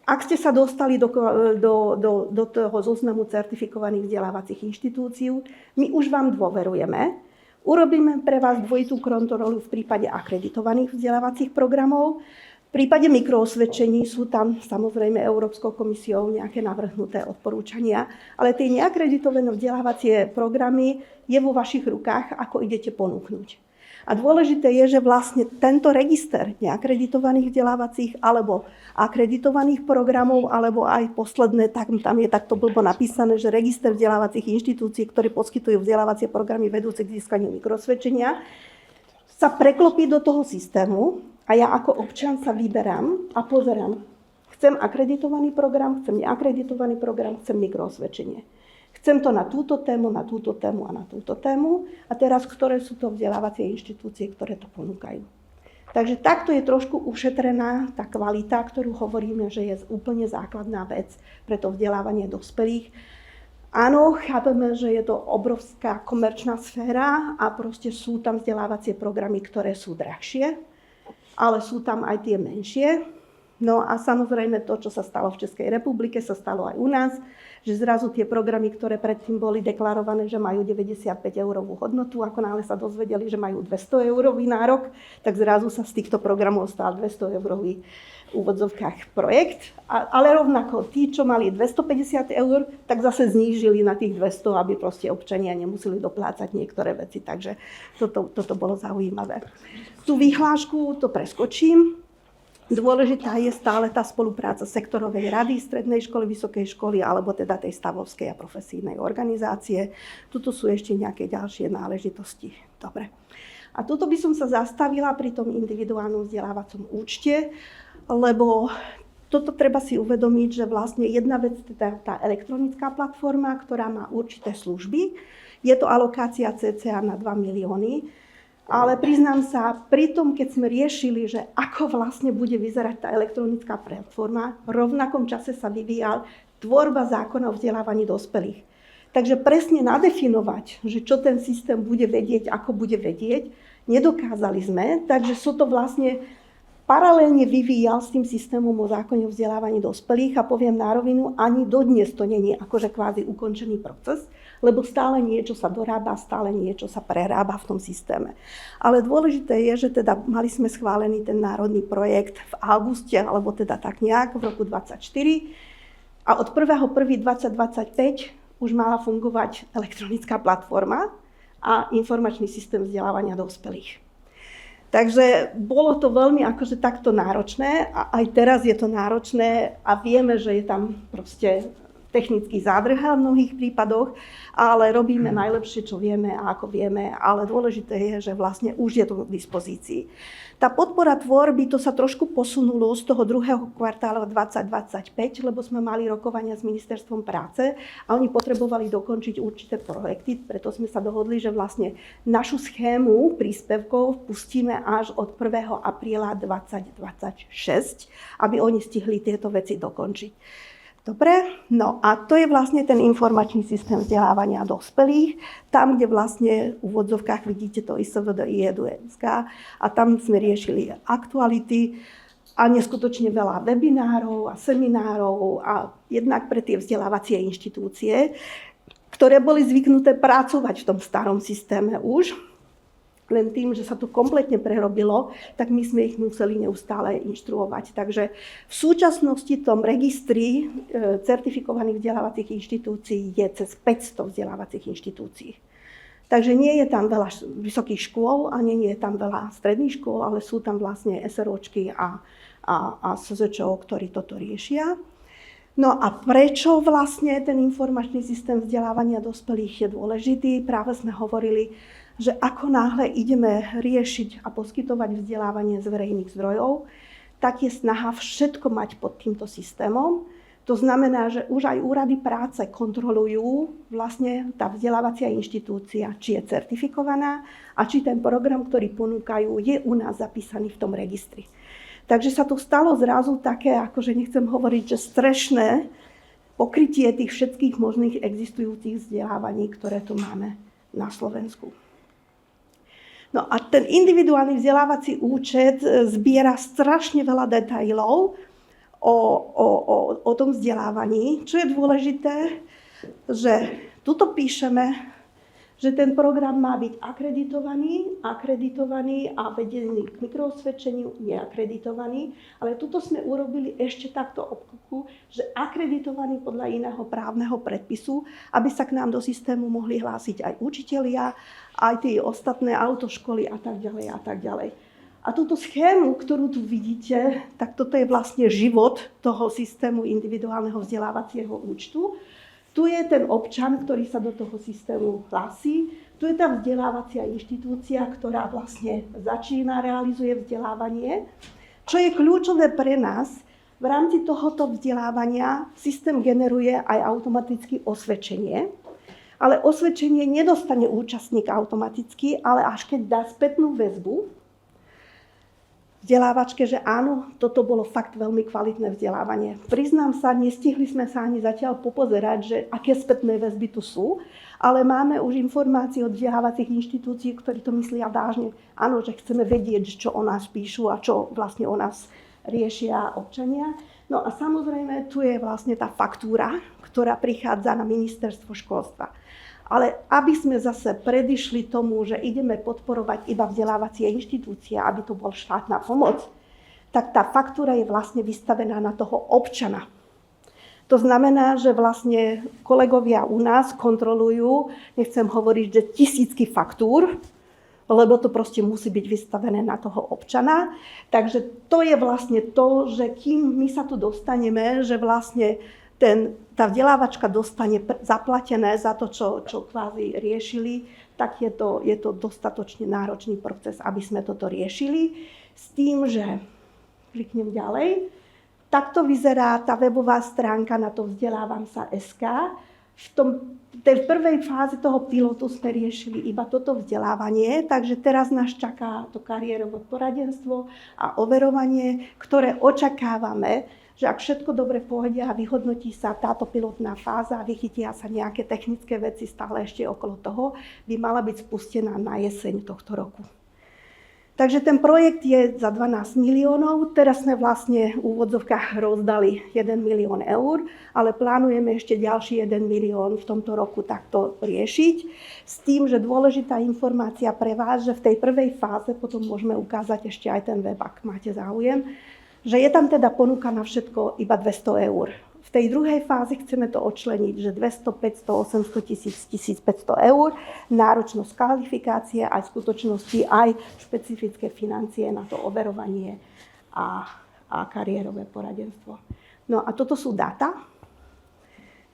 Ak ste sa dostali do toho zoznamu certifikovaných vzdelávacích inštitúcií, my už vám dôverujeme. Urobíme pre vás dvojitú kontrolu v prípade akreditovaných vzdelávacích programov. V prípade mikroosvedčení sú tam samozrejme Európskou komisiou nejaké navrhnuté odporúčania, ale tie neakreditované vzdelávacie programy je vo vašich rukách, ako idete ponúknuť. A dôležité je, že vlastne tento register neakreditovaných vzdelávacích alebo akreditovaných programov, alebo aj posledné, tam je takto blbo napísané, že register vzdelávacích inštitúcií, ktoré poskytujú vzdelávacie programy vedúce k získaniu mikrosvedčenia, sa preklopí do toho systému a ja ako občan sa vyberám a pozerám. Chcem akreditovaný program, chcem neakreditovaný program, chcem mikrosvedčenie. Chcem to na túto tému, na túto tému a na túto tému. A teraz, ktoré sú to vzdelávacie inštitúcie, ktoré to ponúkajú. Takže takto je trošku ušetrená tá kvalita, ktorú hovoríme, že je úplne základná vec pre to vzdelávanie dospelých. Áno, chápeme, že je to obrovská komerčná sféra a proste sú tam vzdelávacie programy, ktoré sú drahšie, ale sú tam aj tie menšie. No a samozrejme to, čo sa stalo v Českej republike, sa stalo aj u nás, že zrazu tie programy, ktoré predtým boli deklarované, že majú 95 eurovú hodnotu, ako náhle sa dozvedeli, že majú 200 eurový nárok, tak zrazu sa z týchto programov stal 200 eurový v úvodzovkách projekt. Ale rovnako tí, čo mali 250 eur, tak zase znížili na tých 200, aby proste občania nemuseli doplácať niektoré veci. Takže toto bolo zaujímavé. Tú vyhlášku to preskočím. Dôležitá je stále tá spolupráca sektorovej rady, strednej školy, vysokej školy alebo teda tej stavovskej a profesijnej organizácie. Tuto sú ešte nejaké ďalšie náležitosti. Dobre. A tuto by som sa zastavila pri tom individuálnom vzdelávacom účte, lebo toto treba si uvedomiť, že vlastne jedna vec je tá elektronická platforma, ktorá má určité služby. Je to alokácia cca na 2 milióny, ale priznám sa, pri tom, keď sme riešili, že ako vlastne bude vyzerať tá elektronická platforma, v rovnakom čase sa vyvíjal tvorba zákona o vzdelávaní dospelých. Takže presne nadefinovať, že čo ten systém bude vedieť, ako bude vedieť, nedokázali sme, takže sú to vlastne paralelne vyvíjal s tým systémom o zákone o vzdelávaní dospelých a poviem na rovinu, ani dodnes to nie je akože kvázi ukončený proces, lebo stále niečo sa dorába, stále niečo sa prerába v tom systéme. Ale dôležité je, že teda mali sme schválený ten národný projekt v auguste, alebo teda tak nejak v roku 2024 a od 1.1.2025 už mala fungovať elektronická platforma a informačný systém vzdelávania dospelých. Takže bolo to veľmi akože takto náročné a aj teraz je to náročné a vieme, že je tam proste technický zádrhel v mnohých prípadoch, ale robíme najlepšie, čo vieme a ako vieme, ale dôležité je, že vlastne už je to k dispozícii. Tá podpora tvorby, to sa trošku posunulo z toho druhého kvartála 2025, lebo sme mali rokovania s Ministerstvom práce a oni potrebovali dokončiť určité projekty, preto sme sa dohodli, že vlastne našu schému príspevkov pustíme až od 1. apríla 2026, aby oni stihli tieto veci dokončiť. Dobre, no a to je vlastne ten informačný systém vzdelávania dospelých, tam, kde vlastne v úvodzovkách vidíte to ISVD, IEDU-SK a tam sme riešili aktuality a neskutočne veľa webinárov a seminárov a jednak pre tie vzdelávacie inštitúcie, ktoré boli zvyknuté pracovať v tom starom systéme už, len tým, že sa to kompletne prerobilo, tak my sme ich museli neustále inštruovať. Takže v súčasnosti v tom registri certifikovaných vzdelávacích inštitúcií je cez 500 vzdelávacích inštitúcií. Takže nie je tam veľa vysokých škôl a nie je tam veľa stredných škôl, ale sú tam vlastne SROčky a SZČO, ktorí toto riešia. No a prečo vlastne ten informačný systém vzdelávania dospelých je dôležitý? Práve sme hovorili, že ako náhle ideme riešiť a poskytovať vzdelávanie z verejných zdrojov, tak je snaha všetko mať pod týmto systémom. To znamená, že už aj úrady práce kontrolujú vlastne tá vzdelávacia inštitúcia, či je certifikovaná a či ten program, ktorý ponúkajú, je u nás zapísaný v tom registri. Takže sa tu stalo zrazu také, akože nechcem hovoriť, že strešné pokrytie tých všetkých možných existujúcich vzdelávaní, ktoré tu máme na Slovensku. No a ten individuálny vzdelávací účet zbiera strašne veľa detailov o tom vzdelávaní. Čo je dôležité, že tuto píšeme, že ten program má byť akreditovaný a vedený k mikroosvedčeniu, neakreditovaný. Ale tuto sme urobili ešte takto obkuku, že akreditovaný podľa iného právneho predpisu, aby sa k nám do systému mohli hlásiť aj učitelia, aj tie ostatné autoškoly a tak ďalej a tak ďalej. A túto schému, ktorú tu vidíte, tak toto je vlastne život toho systému individuálneho vzdelávacieho účtu. Tu je ten občan, ktorý sa do toho systému hlási. Tu je tá vzdelávacia inštitúcia, ktorá vlastne začína, realizuje vzdelávanie. Čo je kľúčové pre nás, v rámci tohoto vzdelávania systém generuje aj automaticky osvedčenie. Ale osvedčenie nedostane účastník automaticky, ale až keď dá spätnú väzbu vzdelávačke, že áno, toto bolo fakt veľmi kvalitné vzdelávanie. Priznám sa, nestihli sme sa ani zatiaľ popozerať, že aké spätné väzby tu sú, ale máme už informácie od vzdelávacích inštitúcií, ktorí to myslia vážne. Áno, že chceme vedieť, čo o nás píšu a čo vlastne o nás riešia občania. No a samozrejme, tu je vlastne tá faktúra, ktorá prichádza na ministerstvo školstva. Ale aby sme zase predišli tomu, že ideme podporovať iba vzdelávacie inštitúcie, aby to bol štátna pomoc, tak tá faktúra je vlastne vystavená na toho občana. To znamená, že vlastne kolegovia u nás kontrolujú, nechcem hovoriť, že tisícky faktúr, lebo to proste musí byť vystavené na toho občana. Takže to je vlastne to, že kým my sa tu dostaneme, že vlastne tá vzdelávačka dostane zaplatené za to, čo kvázi riešili, tak je to dostatočne náročný proces, aby sme toto riešili. S tým, že kliknem ďalej, takto vyzerá tá webová stránka na to vzdelávam.sa.sk. V tej prvej fáze toho pilotu sme riešili iba toto vzdelávanie, takže teraz nás čaká to kariérové poradenstvo a overovanie, ktoré očakávame, že ak všetko dobre pôjde a vyhodnotí sa táto pilotná fáza a vychytia sa nejaké technické veci stále ešte okolo toho, by mala byť spustená na jeseň tohto roku. Takže ten projekt je za 12 miliónov. Teraz sme vlastne v úvodzovkách rozdali 1 milión eur, ale plánujeme ešte ďalší 1 milión v tomto roku takto riešiť. S tým, že dôležitá informácia pre vás, že v tej prvej fáze potom môžeme ukázať ešte aj ten web, ak máte záujem, že je tam teda ponuka na všetko iba 200 eur. V tej druhej fáze chceme to odčleniť, že 200, 500, 800, 1000, 1500 eur, náročnosť kvalifikácie, aj v skutočnosti aj špecifické financie na to overovanie a kariérové poradenstvo. No a toto sú dáta,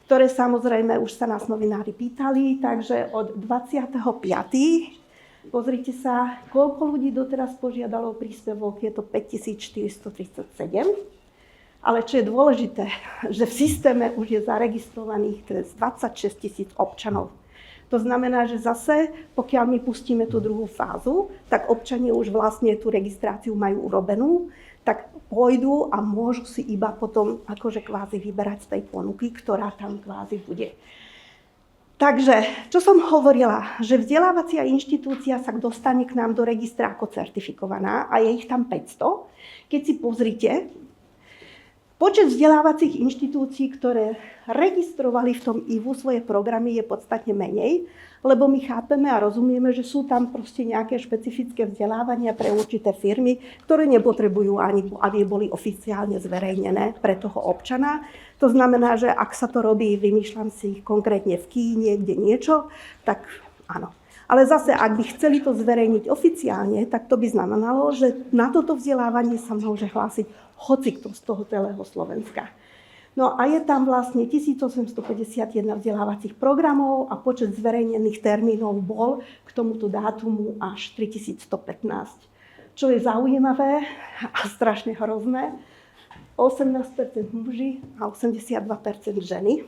ktoré samozrejme už sa nás novinári pýtali, takže od 25. Pozrite sa, koľko ľudí doteraz požiadalo o príspevok, je to 5437. Ale čo je dôležité, že v systéme už je zaregistrovaných 26 000 občanov. To znamená, že zase, pokiaľ my pustíme tú druhú fázu, tak občania už vlastne tú registráciu majú urobenú, tak pôjdu a môžu si iba potom akože kvázi vyberať z tej ponuky, ktorá tam kvázi bude. Takže, čo som hovorila, že vzdelávacia inštitúcia sa dostane k nám do registra ako certifikovaná a je ich tam 500. Keď si pozrite, počet vzdelávacích inštitúcií, ktoré registrovali v tom IVU svoje programy, je podstatne menej, lebo my chápeme a rozumieme, že sú tam proste nejaké špecifické vzdelávania pre určité firmy, ktoré nepotrebujú ani, aby boli oficiálne zverejnené pre toho občana. To znamená, že ak sa to robí, vymýšľam si konkrétne v Kíne, kde niečo, tak áno. Ale zase, ak by chceli to zverejniť oficiálne, tak to by znamenalo, že na toto vzdelávanie sa môže hlásiť hocikto z toho celého Slovenska. No a je tam vlastne 1851 vzdelávacích programov a počet zverejnených termínov bol k tomuto dátumu až 3115. Čo je zaujímavé a strašne hrozné, 18% muži a 82% ženy.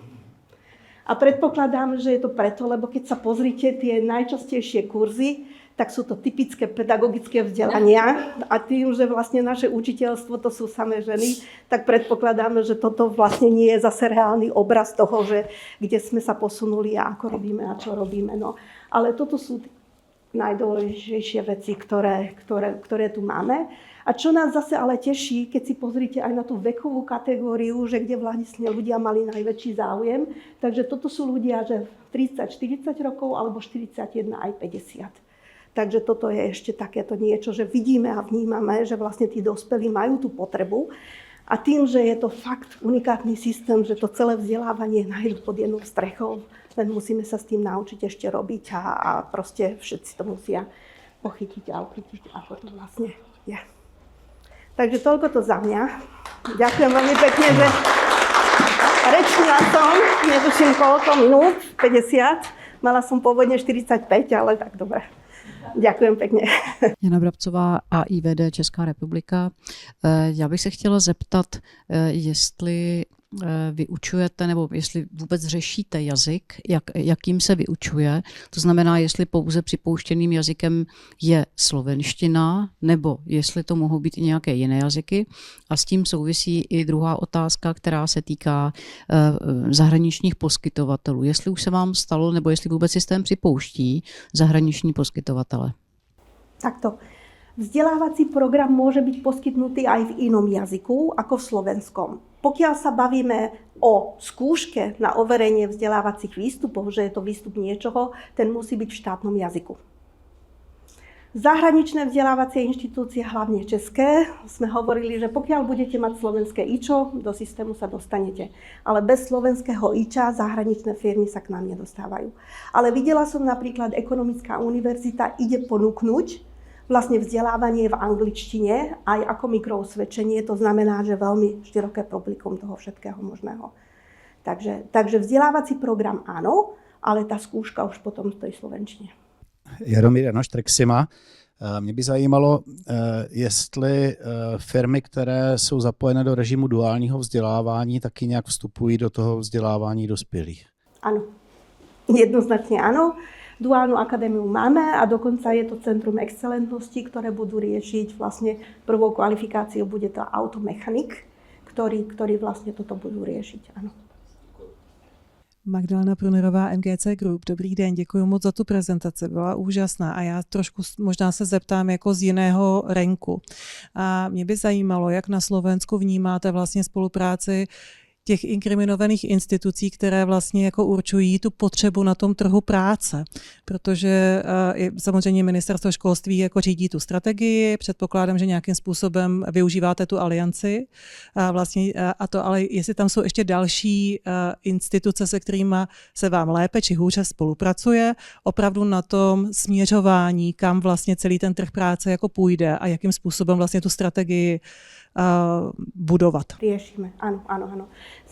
A predpokladám, že je to preto, lebo keď sa pozrite tie najčastejšie kurzy, tak sú to typické pedagogické vzdelania a tým, že vlastne naše učiteľstvo to sú samé ženy, tak predpokladáme, že toto vlastne nie je zase reálny obraz toho, že kde sme sa posunuli a ako robíme a čo robíme. No. Ale toto sú najdôležitejšie veci, ktoré tu máme. A čo nás zase ale teší, keď si pozrite aj na tú vekovú kategóriu, že kde vlastne ľudia mali najväčší záujem. Takže toto sú ľudia, že 30-40 rokov alebo 41 aj 50. Takže toto je ešte takéto niečo, že vidíme a vnímame, že vlastne tí dospelí majú tú potrebu. A tým, že je to fakt unikátny systém, že to celé vzdelávanie nájdu pod jednou strechou, len musíme sa s tým naučiť ešte robiť a proste všetci to musia pochytiť a uchytiť, ako to vlastne je. Takže toľko to za mňa. Ďakujem veľmi pekne, že rečnila som, netuším koľko minút, 50. Mala som pôvodne 45, ale tak dobre. Ďakujem pekne. Jana Brabcová, AIVD Česká republika. Já bych se chtěla zeptat, jestli vyučujete, nebo jestli vůbec řešíte jazyk, jakým se vyučuje. To znamená, jestli pouze připouštěným jazykem je slovenština, nebo jestli to mohou být i nějaké jiné jazyky. A s tím souvisí i druhá otázka, která se týká zahraničních poskytovatelů. Jestli už se vám stalo, nebo jestli vůbec systém připouští zahraniční poskytovatele. Takto. Vzdelávací program môže byť poskytnutý aj v inom jazyku ako v slovenskom. Pokiaľ sa bavíme o skúške na overenie vzdelávacích výstupov, že je to výstup niečoho, ten musí byť v štátnom jazyku. Zahraničné vzdelávacie inštitúcie, hlavne české, sme hovorili, že pokiaľ budete mať slovenské IČO, do systému sa dostanete. Ale bez slovenského IČA zahraničné firmy sa k nám nedostávajú. Ale videla som napríklad Ekonomická univerzita ide ponúknuť vlastne vzdelávanie v angličtine aj ako mikroosvedčenie, to znamená, že veľmi široké publikum toho všetkého možného. Takže vzdelávací program áno, ale tá skúška už potom v tej slovenčine. Jaromír Janoš, Trexima. Mě by zajímalo, jestli firmy, které jsou zapojené do režimu duálního vzdělávání, taky nějak vstupují do toho vzdělávání dospělých. Áno, jednoznačne áno. Duálnu akadémiu máme a dokonca je to Centrum excelentnosti, ktoré budú riešiť vlastne prvou kvalifikáciou bude to automechanik, ktorí vlastne toto budú riešiť. Áno. Magdalena Prunerová, MGC Group. Dobrý den, děkuji moc za tu prezentaci, byla úžasná a já trošku možná se zeptám jako z jiného renku. A mě by zajímalo, jak na Slovensku vnímáte vlastně spolupráci těch inkriminovaných institucí, které vlastně jako určují tu potřebu na tom trhu práce. Protože samozřejmě ministerstvo školství jako řídí tu strategii, předpokládám, že nějakým způsobem využíváte tu alianci. Ale jestli tam jsou ještě další instituce, se kterými se vám lépe či hůře spolupracuje, opravdu na tom směřování, kam vlastně celý ten trh práce jako půjde a jakým způsobem vlastně tu strategii budovať. Riešime, áno.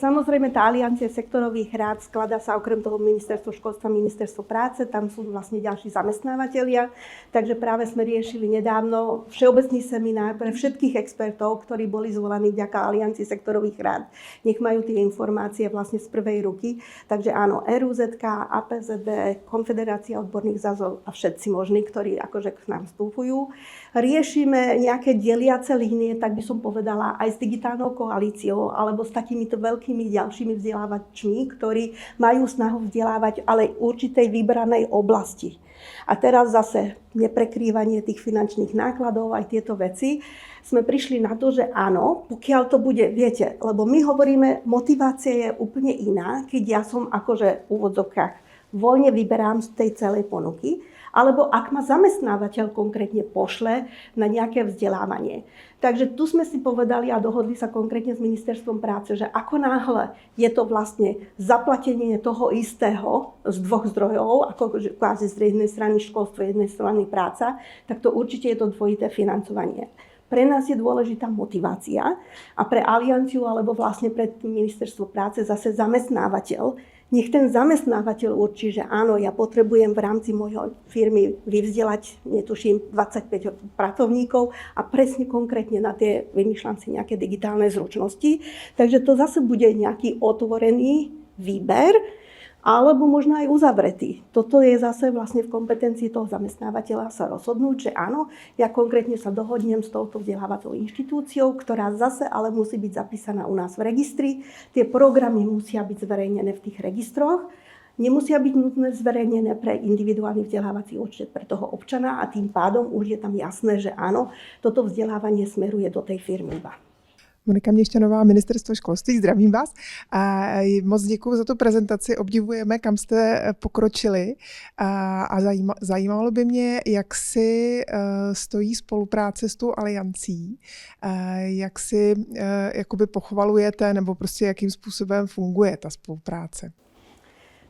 Samozrejme, tá aliancia sektorových rád skladá sa okrem toho ministerstvo školstva, ministerstvo práce, tam sú vlastne ďalší zamestnávateľia, takže práve sme riešili nedávno všeobecný seminár pre všetkých expertov, ktorí boli zvolaní vďaka aliancii sektorových rád. Nech majú tie informácie vlastne z prvej ruky. Takže áno, RUZK, APZD, Konfederácia odborných zväzov a všetci možní, ktorí akože k nám vstupujú. Riešime nejaké deliace línie, tak by som povedala, aj s digitálnou koalíciou alebo s takýmito veľkými ďalšími vzdelávačmi, ktorí majú snahu vzdelávať, ale určitej vybranej oblasti. A teraz zase neprekrývanie tých finančných nákladov, aj tieto veci, sme prišli na to, že áno, pokiaľ to bude, viete, lebo my hovoríme, motivácia je úplne iná, keď ja som akože v úvodzovkách voľne vyberám z tej celej ponuky, alebo ak ma zamestnávateľ konkrétne pošle na nejaké vzdelávanie. Takže tu sme si povedali a dohodli sa konkrétne s ministerstvom práce, že ako náhle je to vlastne zaplatenie toho istého z dvoch zdrojov, ako kvázi z jednej strany školstvo, jednej strany práca, tak to určite je to dvojité financovanie. Pre nás je dôležitá motivácia a pre alianciu alebo vlastne pre ministerstvo práce zase zamestnávateľ. Nech ten zamestnávateľ určí, že áno, ja potrebujem v rámci mojej firmy vyvzdelať, netuším, 25 pracovníkov a presne konkrétne na tie vymýšľam si nejaké digitálne zručnosti. Takže to zase bude nejaký otvorený výber, alebo možno aj uzavretý. Toto je zase vlastne v kompetencii toho zamestnávateľa sa rozhodnúť, že áno, ja konkrétne sa dohodnem s touto vzdelávacou inštitúciou, ktorá zase ale musí byť zapísaná u nás v registri. Tie programy musia byť zverejnené v tých registroch, nemusia byť nutné zverejnené pre individuálny vzdelávací účet pre toho občana a tým pádom už je tam jasné, že áno, toto vzdelávanie smeruje do tej firmy iba. Monika Měšťanová, Ministerstvo školství, zdravím vás. A moc děkuji za tu prezentaci, obdivujeme, kam jste pokročili a zajímalo by mě, jak si stojí spolupráce s tou aliancí, jak si jakoby pochvalujete nebo prostě jakým způsobem funguje ta spolupráce.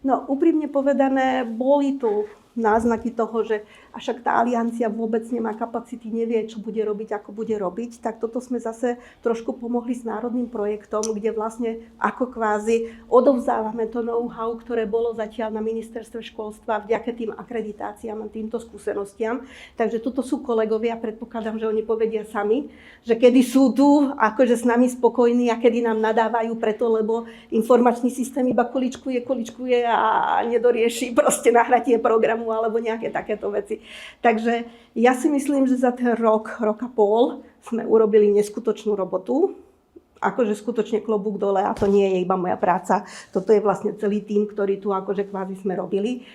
No, úprimne povedané, boli tu náznaky toho, že však tá aliancia vôbec nemá kapacity, nevie, čo bude robiť, ako bude robiť, tak toto sme zase trošku pomohli s národným projektom, kde vlastne ako kvázi odovzdávame to know-how, ktoré bolo zatiaľ na ministerstve školstva vďaka tým akreditáciám a týmto skúsenostiam. Takže toto sú kolegovia, predpokladám, že oni povedia sami, že kedy sú tu akože s nami spokojní a kedy nám nadávajú preto, lebo informačný systém iba količkuje a nedorieši proste nahratie programu alebo nejaké takéto veci. Takže ja si myslím, že za ten rok a pol sme urobili neskutočnú robotu. Akože skutočne klobúk dole a to nie je iba moja práca. Toto je vlastne celý tým, ktorý tu akože kvázi sme robili.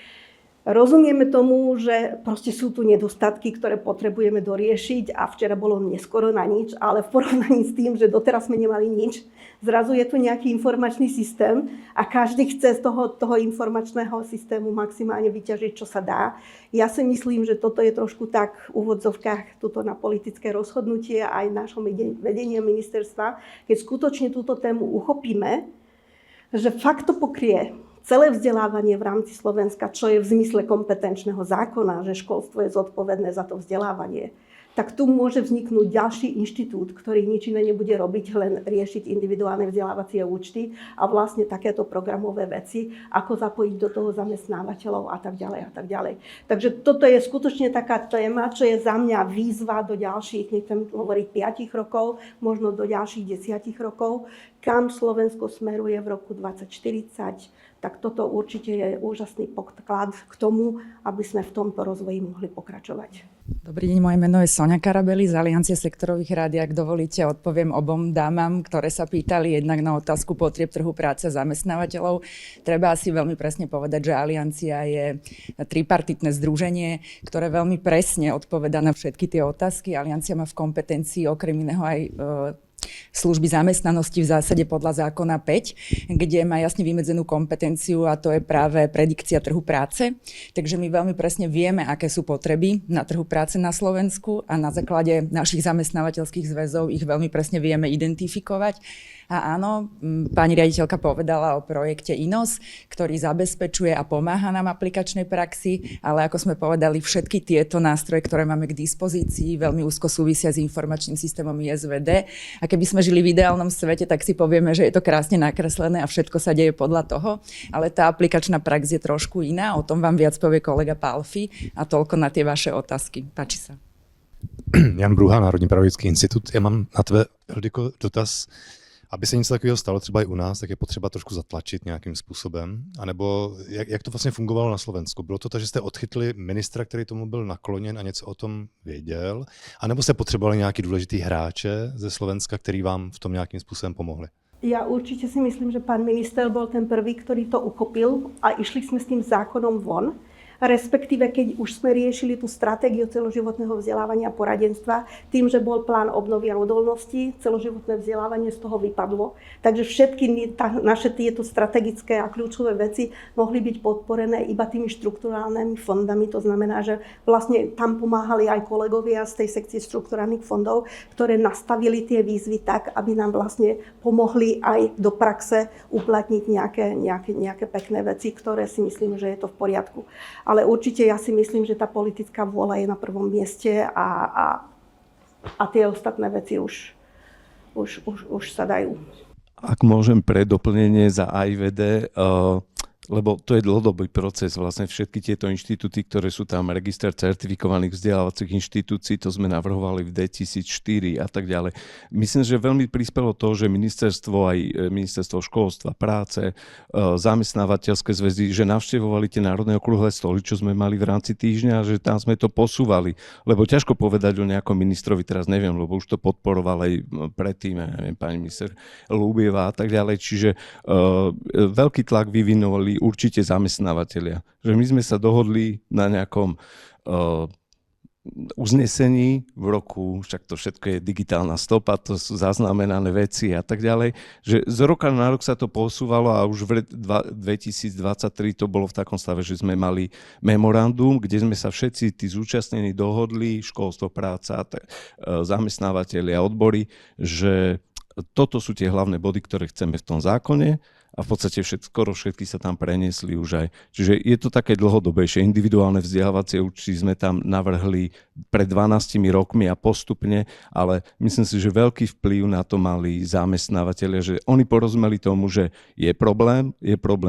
Rozumieme tomu, že proste sú tu nedostatky, ktoré potrebujeme doriešiť a včera bolo neskoro na nič, ale v porovnaní s tým, že doteraz sme nemali nič, zrazu je tu nejaký informačný systém a každý chce z toho informačného systému maximálne vyťažiť, čo sa dá. Ja si myslím, že toto je trošku tak v úvodzovkách tuto na politické rozhodnutie aj nášho vedenia ministerstva, keď skutočne túto tému uchopíme, že fakt to pokrie celé vzdelávanie v rámci Slovenska, čo je v zmysle kompetenčného zákona, že školstvo je zodpovedné za to vzdelávanie, tak tu môže vzniknúť ďalší inštitút, ktorý nič iné nebude robiť, len riešiť individuálne vzdelávacie účty a vlastne takéto programové veci, ako zapojiť do toho zamestnávateľov a tak ďalej a tak ďalej. Takže toto je skutočne taká téma, čo je za mňa výzva do ďalších, nechcem hovoriť 5 rokov, možno do ďalších 10 rokov, kam Slovensko smeruje v roku 2040, tak toto určite je úžasný podklad k tomu, aby sme v tomto rozvoji mohli pokračovať. Dobrý deň, moje meno je Soňa Karabeli z Aliancie sektorových rád. Ak dovolíte, odpoviem obom dámam, ktoré sa pýtali jednak na otázku potrieb trhu práce zamestnávateľov. Treba asi veľmi presne povedať, že Aliancia je tripartitné združenie, ktoré veľmi presne odpovedá na všetky tie otázky. Aliancia má v kompetencii okrem iného aj služby zamestnanosti v zásade podľa zákona 5, kde má jasne vymedzenú kompetenciu a to je práve predikcia trhu práce. Takže my veľmi presne vieme, aké sú potreby na trhu práce na Slovensku a na základe našich zamestnávateľských zväzov ich veľmi presne vieme identifikovať. A áno, pani riaditeľka povedala o projekte INOS, ktorý zabezpečuje a pomáha nám aplikačnej praxi, ale ako sme povedali, všetky tieto nástroje, ktoré máme k dispozícii, veľmi úzko súvisia s informačným systémom ISVD. A keby sme žili v ideálnom svete, tak si povieme, že je to krásne nakreslené a všetko sa deje podľa toho, ale tá aplikačná prax je trošku iná, o tom vám viac povie kolega Pálfi a toľko na tie vaše otázky. Páči sa. Jan Bruha, Národní pedagogický institut. Já mám na tebe, Ildiko, dotaz. Aby se něco takového stalo třeba i u nás, tak je potřeba trošku zatlačit nějakým způsobem. A nebo jak to vlastně fungovalo na Slovensku? Bylo to tak, že jste odchytli ministra, který tomu byl nakloněn a něco o tom věděl? A nebo jste potřebovali nějaký důležitý hráče ze Slovenska, který vám v tom nějakým způsobem pomohli? Ja určite si myslím, že pán minister bol ten prvý, ktorý to uchopil a išli sme s tým zákonom von. Respektíve, keď už sme riešili tú stratégiu celoživotného vzdelávania a poradenstva, tým, že bol plán obnovy a odolnosti, celoživotné vzdelávanie z toho vypadlo. Takže všetky naše tieto strategické a kľúčové veci mohli byť podporené iba tými štrukturálnymi fondami. To znamená, že vlastne tam pomáhali aj kolegovia z tej sekcie štrukturálnych fondov, ktoré nastavili tie výzvy tak, aby nám vlastne pomohli aj do praxe uplatniť nejaké pekné veci, ktoré si myslím, že je to v poriadku. Ale určite ja si myslím, že tá politická vôľa je na prvom mieste a tie ostatné veci už sa dajú. Ak môžem pre doplnenie za AIVD, lebo to je dlhodobý proces, vlastne všetky tieto inštitúty, ktoré sú tam, register certifikovaných vzdelávacích inštitúcií, to sme navrhovali v 2004 a tak ďalej. Myslím, že veľmi prispelo to, že ministerstvo školstva, práce, zamestnávateľské zväzy, že navštevovali tie národné okrúhle stoly, čo sme mali v rámci týždňa, že tam sme to posúvali. Lebo ťažko povedať o nejakom ministrovi, teraz neviem, lebo už to podporoval aj predtým, neviem, pani minister Lúbieva a tak ďalej. Čiže veľký tlak vyvinuli určite zamestnávateľia. Že my sme sa dohodli na nejakom uznesení v roku, však to všetko je digitálna stopa, to sú zaznamenané veci a tak ďalej, že z roka na rok sa to posúvalo a už v 2023 to bolo v takom stave, že sme mali memorandum, kde sme sa všetci tí zúčastnení dohodli, školstvo, práca, zamestnávateľia, odbory, že toto sú tie hlavné body, ktoré chceme v tom zákone a v podstate skoro všetky sa tam preniesli už aj. Čiže je to také dlhodobejšie. Individuálne vzdelávacie účty sme tam navrhli pred 12 rokmi a postupne, ale myslím si, že veľký vplyv na to mali zamestnávateľia, že oni porozumeli tomu, že je problém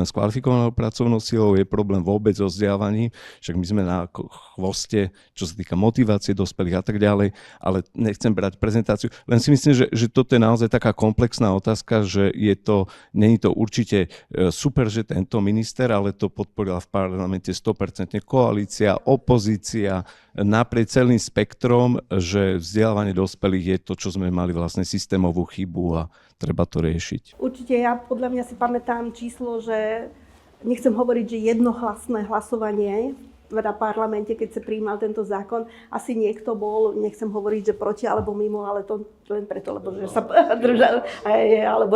s kvalifikovanou pracovnou silou, je problém vôbec so vzdelávaním, však my sme na chvoste, čo sa týka motivácie dospelých a tak ďalej, ale nechcem brať prezentáciu. Len si myslím, že toto je naozaj taká komplexná otázka, že není to určite super, že tento minister, ale to podporila v parlamente 100% koalícia, opozícia, naprieč celým spektrom, že vzdelávanie dospelých je to, čo sme mali vlastne systémovú chybu a treba to riešiť. Určite podľa mňa si pamätám číslo, že nechcem hovoriť, že jednohlasné hlasovanie na parlamente, keď sa prijímal tento zákon, asi niekto bol, nechcem hovoriť, že proti alebo mimo, ale to len preto, lebo že sa držal,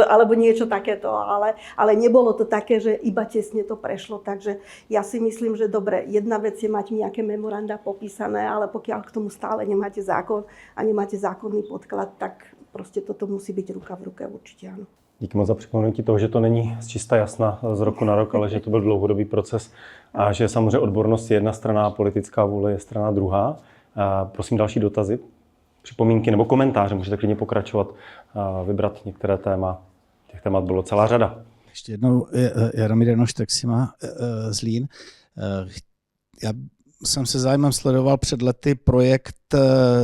alebo niečo takéto, ale nebolo to také, že iba tesne to prešlo, takže ja si myslím, že dobre, jedna vec je mať nejaké memoranda popísané, ale pokiaľ k tomu stále nemáte zákon a nemáte zákonný podklad, tak proste toto musí byť ruka v ruke, určite áno. Díky moc za připomenutí toho, že to není z čista jasna z roku na rok, ale že to byl dlouhodobý proces a že samozřejmě odbornost je jedna strana a politická vůle je strana druhá. Prosím další dotazy. připomínky nebo komentáře, můžete klidně pokračovat a vybrat některé téma. Těch témat bylo celá řada. Ještě jednou, Jaromír Janoš, Texima, Zlín. Já jsem se zájmem sledoval před lety projekt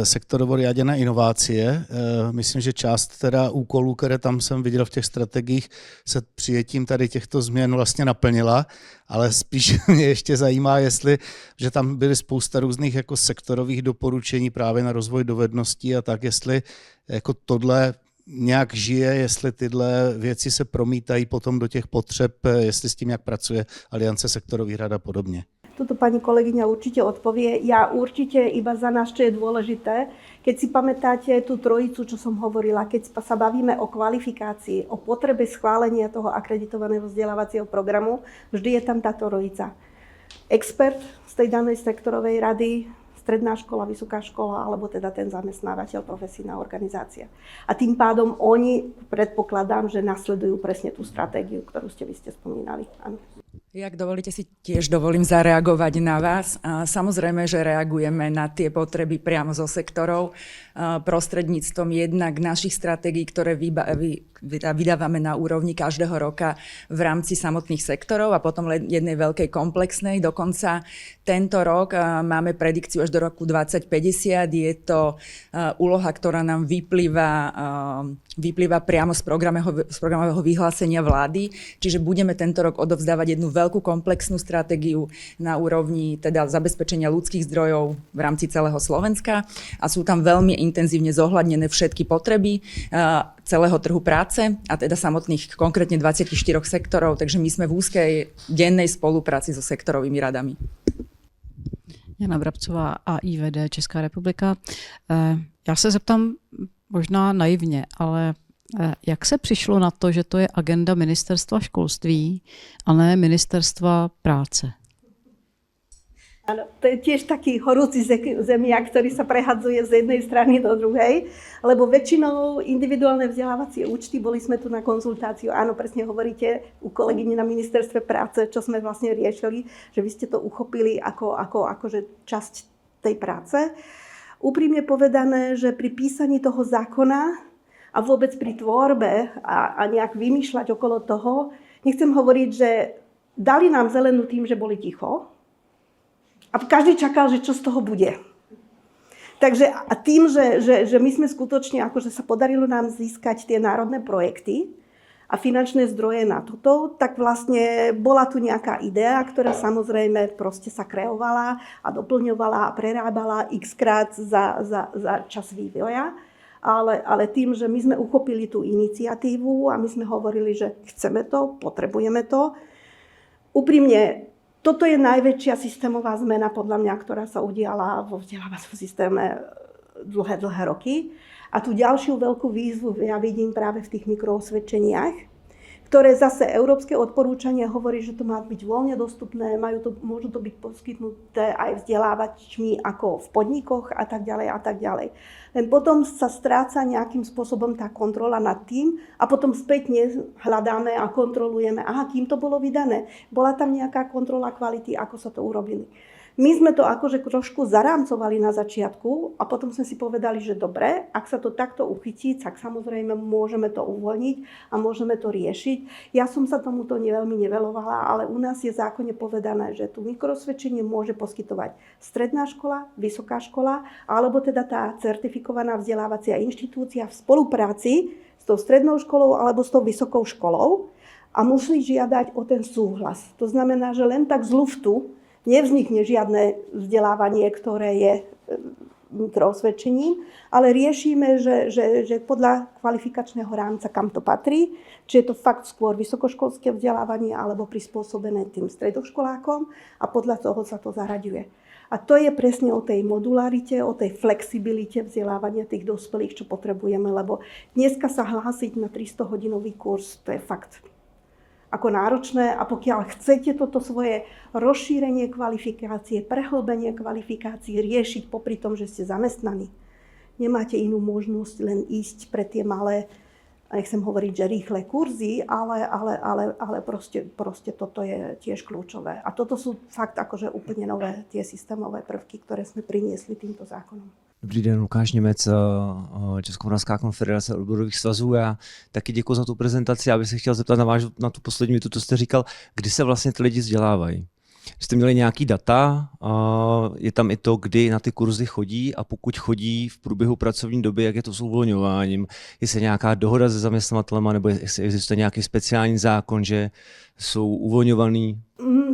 sektorovo riadené inovácie. Myslím, že část teda úkolů, které tam jsem viděl v těch strategiích, se přijetím tady těchto změn vlastně naplnila, ale spíš mě ještě zajímá, že tam byly spousta různých jako sektorových doporučení právě na rozvoj dovedností a tak, jestli jako tohle nějak žije, jestli tyhle věci se promítají potom do těch potřeb, jestli s tím jak pracuje Aliance sektorových rad a podobně. Tuto pani kolegyňa určite odpovie. Ja určite iba za nás, čo je dôležité, keď si pamätáte tú trojicu, čo som hovorila, keď sa bavíme o kvalifikácii, o potrebe schválenia toho akreditovaného vzdelávacieho programu, vždy je tam tá trojica. Expert z tej danej sektorovej rady, stredná škola, vysoká škola, alebo teda ten zamestnávateľ, profesijná organizácia. A tým pádom oni, predpokladám, že nasledujú presne tú stratégiu, ktorú vy ste spomínali. Áno. Jak dovolíte, si tiež dovolím zareagovať na vás. Samozrejme, že reagujeme na tie potreby priamo zo sektorov prostredníctvom jednak našich stratégií, ktoré vydávame na úrovni každého roka v rámci samotných sektorov a potom jednej veľkej komplexnej. Dokonca tento rok máme predikciu až do roku 2050. Je to úloha, ktorá nám vyplýva priamo z programového vyhlásenia vlády, čiže budeme tento rok odovzdávať jednu veľkú komplexnú stratégiu na úrovni teda zabezpečenia ľudských zdrojov v rámci celého Slovenska a sú tam veľmi intenzívne zohľadnené všetky potreby celého trhu práce a teda samotných konkrétne 24 sektorov, takže my sme v úzkej dennej spolupráci so sektorovými radami. Jana Brabcová, AIVD, Česká republika. Já se zeptám možná naivně, ale jak se přišlo na to, že to je agenda ministerstva školství a ne ministerstva práce? Áno, to je tiež taký horúci zemiak, ktorý sa prehadzuje z jednej strany do druhej, lebo väčšinou individuálne vzdelávacie účty, boli sme tu na konzultáciu, áno, presne hovoríte u kolegyne na ministerstve práce, čo sme vlastne riešili, že vy ste to uchopili akože časť tej práce. Úprimne povedané, že pri písaní toho zákona a vôbec pri tvorbe a nejak vymýšľať okolo toho, nechcem hovoriť, že dali nám zelenú tým, že boli ticho, a každý čakal, že čo z toho bude. Takže a tým, že my sme skutočne, akože sa podarilo nám získať tie národné projekty a finančné zdroje na toto, tak vlastne bola tu nejaká idea, ktorá samozrejme proste sa kreovala a doplňovala a prerábala x-krát za čas vývoja. Ale tým, že my sme uchopili tú iniciatívu a my sme hovorili, že chceme to, potrebujeme to, úprimne, toto je najväčšia systémová zmena, podľa mňa, ktorá sa udiala vo vzdelávacom systéme dlhé roky. A tú ďalšiu veľkú výzvu ja vidím práve v tých mikroosvedčeniach, ktoré zase európske odporúčania hovorí, že to má byť voľne dostupné, môžu to byť poskytnuté aj vzdelávačmi ako v podnikoch a tak ďalej a tak ďalej. Len potom sa stráca nejakým spôsobom tá kontrola nad tým a potom spätne hľadáme a kontrolujeme, kým to bolo vydané. Bola tam nejaká kontrola kvality, ako sa to urobili. My sme to akože trošku zarámcovali na začiatku a potom sme si povedali, že dobre, ak sa to takto uchytí, tak samozrejme môžeme to uvoľniť a môžeme to riešiť. Ja som sa tomuto veľmi nevelovala, ale u nás je zákonne povedané, že tu mikrosvedčenie môže poskytovať stredná škola, vysoká škola, alebo teda tá certifikovaná vzdelávacia inštitúcia v spolupráci s tou strednou školou alebo s tou vysokou školou a musí žiadať o ten súhlas. To znamená, že len tak z luftu nevznikne žiadne vzdelávanie, ktoré je mikroosvedčením, ale riešime, že podľa kvalifikačného rámca, kam to patrí, či je to fakt skôr vysokoškolské vzdelávanie alebo prispôsobené tým stredoškolákom a podľa toho sa to zaraďuje. A to je presne o tej modularite, o tej flexibilite vzdelávania tých dospelých, čo potrebujeme, lebo dneska sa hlásiť na 300-hodinový kurz, to je fakt ako náročné a pokiaľ chcete toto svoje rozšírenie kvalifikácie, prehlbenie kvalifikácií riešiť popri tom, že ste zamestnaní, nemáte inú možnosť len ísť pre tie malé, nechcem hovoriť, že rýchle kurzy, ale proste toto je tiež kľúčové. A toto sú fakt akože úplne nové tie systémové prvky, ktoré sme priniesli týmto zákonom. Dobrý den, Lukáš Němec, Českomoravská konfederace odborových svazů. Já taky děkuji za tu prezentaci. Já bych se chtěl zeptat na tu poslední větu, to jste říkal, kdy se vlastně ty lidi vzdělávají. Jste měli nějaký data, je tam i to, kdy na ty kurzy chodí a pokud chodí v průběhu pracovní doby, jak je to s uvolňováním, jestli je nějaká dohoda se zaměstnavatelema nebo jestli existuje nějaký speciální zákon, že jsou uvoľňovaní?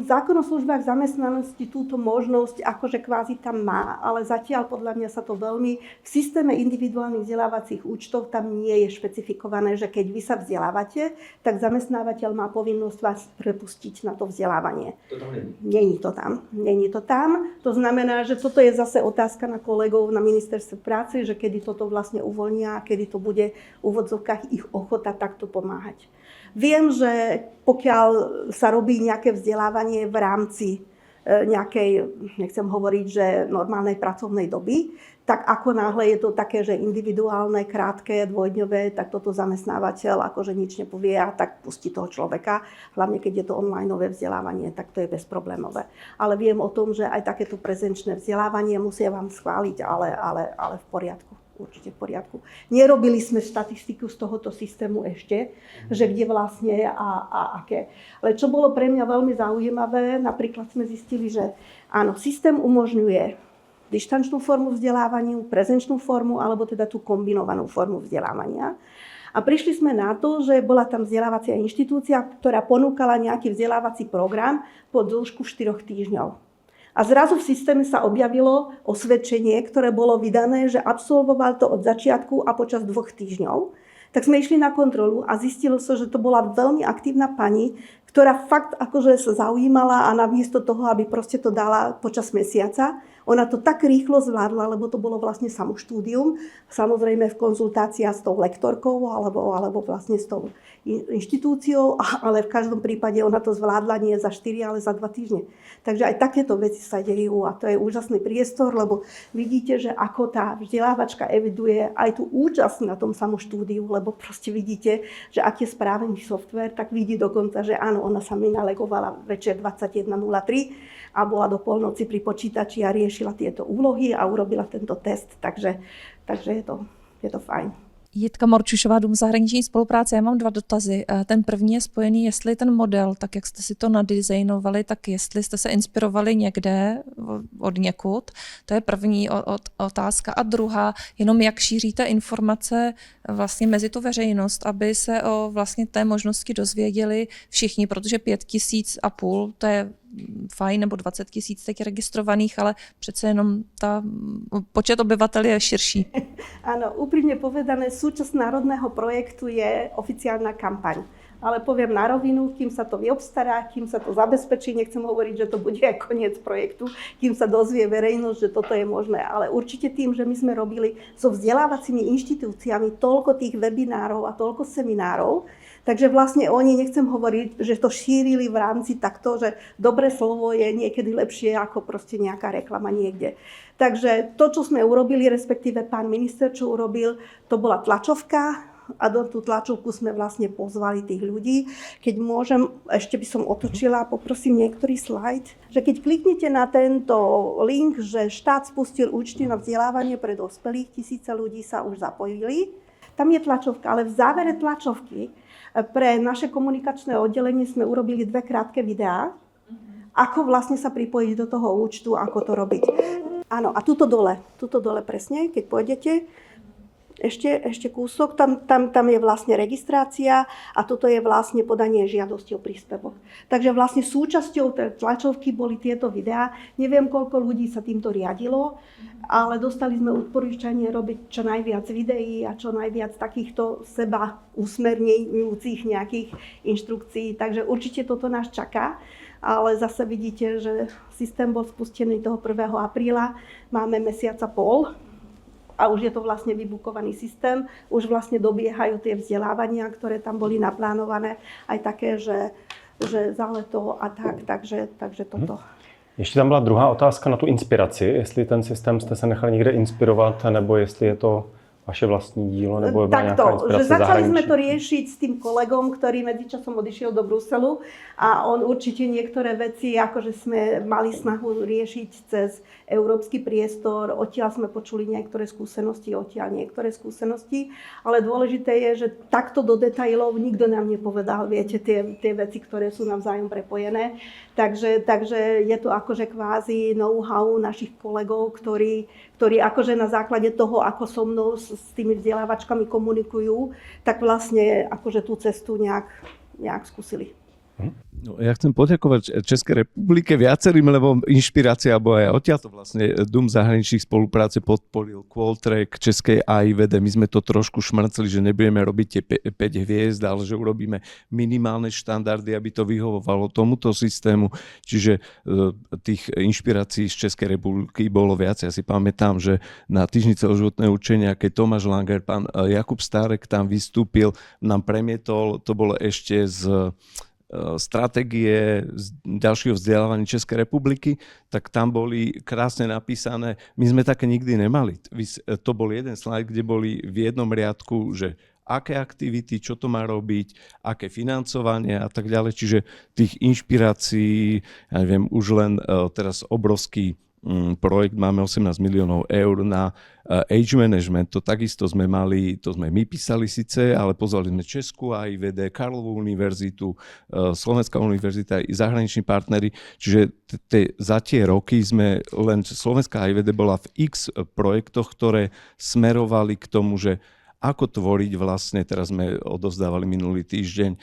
Zákon o službách zamestnanosti túto možnosť akože kvázi tam má, ale zatiaľ podľa mňa sa to veľmi v systéme individuálnych vzdelávacích účtov tam nie je špecifikované, že keď vy sa vzdelávate, tak zamestnávateľ má povinnosť vás prepustiť na to vzdelávanie. To tam není. Není to tam. To znamená, že toto je zase otázka na kolegov na ministerstve práce, že kedy toto vlastne uvoľnia a kedy to bude v úvodzovkách ich ochota takto pomáhať. Viem, že pokiaľ sa robí nejaké vzdelávanie v rámci nejakej, nechcem hovoriť, že normálnej pracovnej doby, tak ako náhle je to také, že individuálne, krátke, dvojdňové, tak toto zamestnávateľ akože nič nepovie a tak pustí toho človeka. Hlavne keď je to onlineové vzdelávanie, tak to je bezproblémové. Ale viem o tom, že aj takéto prezenčné vzdelávanie musia vám schváliť, ale v poriadku. Určite v poriadku. Nerobili sme štatistiku z tohoto systému ešte, že kde vlastne a aké. Ale čo bolo pre mňa veľmi zaujímavé, napríklad sme zistili, že áno, systém umožňuje dištančnú formu vzdelávania, prezenčnú formu, alebo teda tú kombinovanú formu vzdelávania. A prišli sme na to, že bola tam vzdelávacia inštitúcia, ktorá ponúkala nejaký vzdelávací program po dĺžku 4 týždňov. A zrazu v systéme sa objavilo osvedčenie, ktoré bolo vydané, že absolvoval to od začiatku a počas 2 týždňov. Tak sme išli na kontrolu a zistilo sa, že to bola veľmi aktívna pani, ktorá fakt akože sa zaujímala a namiesto toho, aby proste to dala počas mesiaca, ona to tak rýchlo zvládla, lebo to bolo vlastne samoštúdium, samozrejme v konzultácii s tou lektorkou alebo vlastne s tou inštitúciou, ale v každom prípade ona to zvládla nie za 4, ale za 2 týždne. Takže aj takéto veci sa dejú a to je úžasný priestor, lebo vidíte, že ako tá vzdelávačka eviduje aj tú účasť na tom samoštúdiu, lebo proste vidíte, že ak je správený softvér, tak vidí dokonca, že áno, ona sa mi nalegovala večer 21.03 a bola do polnoci pri počítači a riešila tieto úlohy a urobila tento test, takže je to fajn. Jitka Morčušová, Dům zahraniční spolupráce. Já mám 2 dotazy. Ten první je spojený, jestli ten model, tak jak jste si to nadizajnovali, tak jestli jste se inspirovali někde od někud. To je první otázka. A druhá, jenom jak šíříte informace vlastně mezi tu veřejnost, aby se o vlastně té možnosti dozvěděli všichni, protože 5,5 to je fajn, nebo 20 000 teď registrovaných, ale přece jenom počet obyvatel je širší. Áno, úprimne povedané, súčasť národného projektu je oficiálna kampaň. Ale poviem na rovinu, kým sa to vyobstará, kým sa to zabezpečí, nechcem hovoriť, že to bude aj koniec projektu, kým sa dozvie verejnosť, že toto je možné. Ale určite tým, že my sme robili so vzdelávacími inštitúciami toľko tých webinárov a toľko seminárov, takže vlastne oni, nechcem hovoriť, že to šírili v rámci takto, že dobré slovo je niekedy lepšie ako proste nejaká reklama niekde. Takže to, čo sme urobili, respektíve pán minister, čo urobil, to bola tlačovka a do tú tlačovku sme vlastne pozvali tých ľudí. Keď môžem, ešte by som otočila, poprosím niektorý slajd, že keď kliknete na tento link, že štát spustil účty na vzdelávanie pre dospelých, 1000 ľudí sa už zapojili, tam je tlačovka, ale v závere tlačovky pre naše komunikačné oddelenie sme urobili 2 krátke videá, ako vlastne sa pripojiť do toho účtu, ako to robiť. Áno, a tuto dole presne, keď pôjdete, ešte kúsok, tam je vlastne registrácia a toto je vlastne podanie žiadosti o príspevok. Takže vlastne súčasťou tej tlačovky boli tieto videá. Neviem, koľko ľudí sa týmto riadilo, ale dostali sme odporúčanie robiť čo najviac videí a čo najviac takýchto seba usmerňujúcich nejakých inštrukcií. Takže určite toto nás čaká. Ale zase vidíte, že systém bol spustený toho 1. apríla, máme mesiaca pol a už je to vlastne vybukovaný systém. Už vlastne dobiehajú tie vzdelávania, ktoré tam boli naplánované, aj také, že za leto a tak, takže toto. Ještě tam byla druhá otázka na tu inspiraci, jestli ten systém jste se nechali někde inspirovat, nebo jestli je to vaše vlastní dílo, nebo byla nějaká Takto, inspirace že začali zahraničí? sme to riešiť s tým kolegom, ktorý medzičasom odišiel do Bruselu a on určite niektoré veci, akože sme mali snahu riešiť cez európsky priestor, odtiaľ sme počuli niektoré skúsenosti, ale dôležité je, že takto do detailov nikto nám nepovedal, viete, tie veci, ktoré sú navzájom prepojené. Takže je to akože kvázi know-how našich kolegov, ktorí akože na základe toho, ako so mnou s tými vzdelávačkami komunikujú, tak vlastne akože tú cestu nejak skúsili. No, ja chcem poďakovať Českej republike viacerým, lebo inšpirácia bola aj odtiaľto vlastne Dům zahraničných spolupráce podporil Qualtrack Českej AIVD. My sme to trošku šmrcli, že nebudeme robiť tie 5 hviezd, ale že urobíme minimálne štandardy, aby to vyhovovalo tomuto systému. Čiže tých inšpirácií z Českej republiky bolo viac. Ja si pamätám, že na týždni celoživotného učenia, keď Tomáš Langer, pán Jakub Stárek tam vystúpil, nám premietol, to bolo ešte z stratégie ďalšieho vzdelávania Českej republiky, tak tam boli krásne napísané. My sme také nikdy nemali. To bol jeden slajd, kde boli v jednom riadku, že aké aktivity, čo to má robiť, aké financovanie a tak ďalej. Čiže tých inšpirácií, ja neviem, už len teraz obrovský projekt, máme 18 miliónov eur na age management, to takisto sme mali, to sme my písali síce, ale pozvali sme Českú AIVD, Karlovú univerzitu, Slovenská univerzita i zahraniční partneri, čiže za tie roky sme, len Slovenská AIVD bola v x projektoch, ktoré smerovali k tomu, že ako tvoriť vlastne, teraz sme odovzdávali minulý týždeň,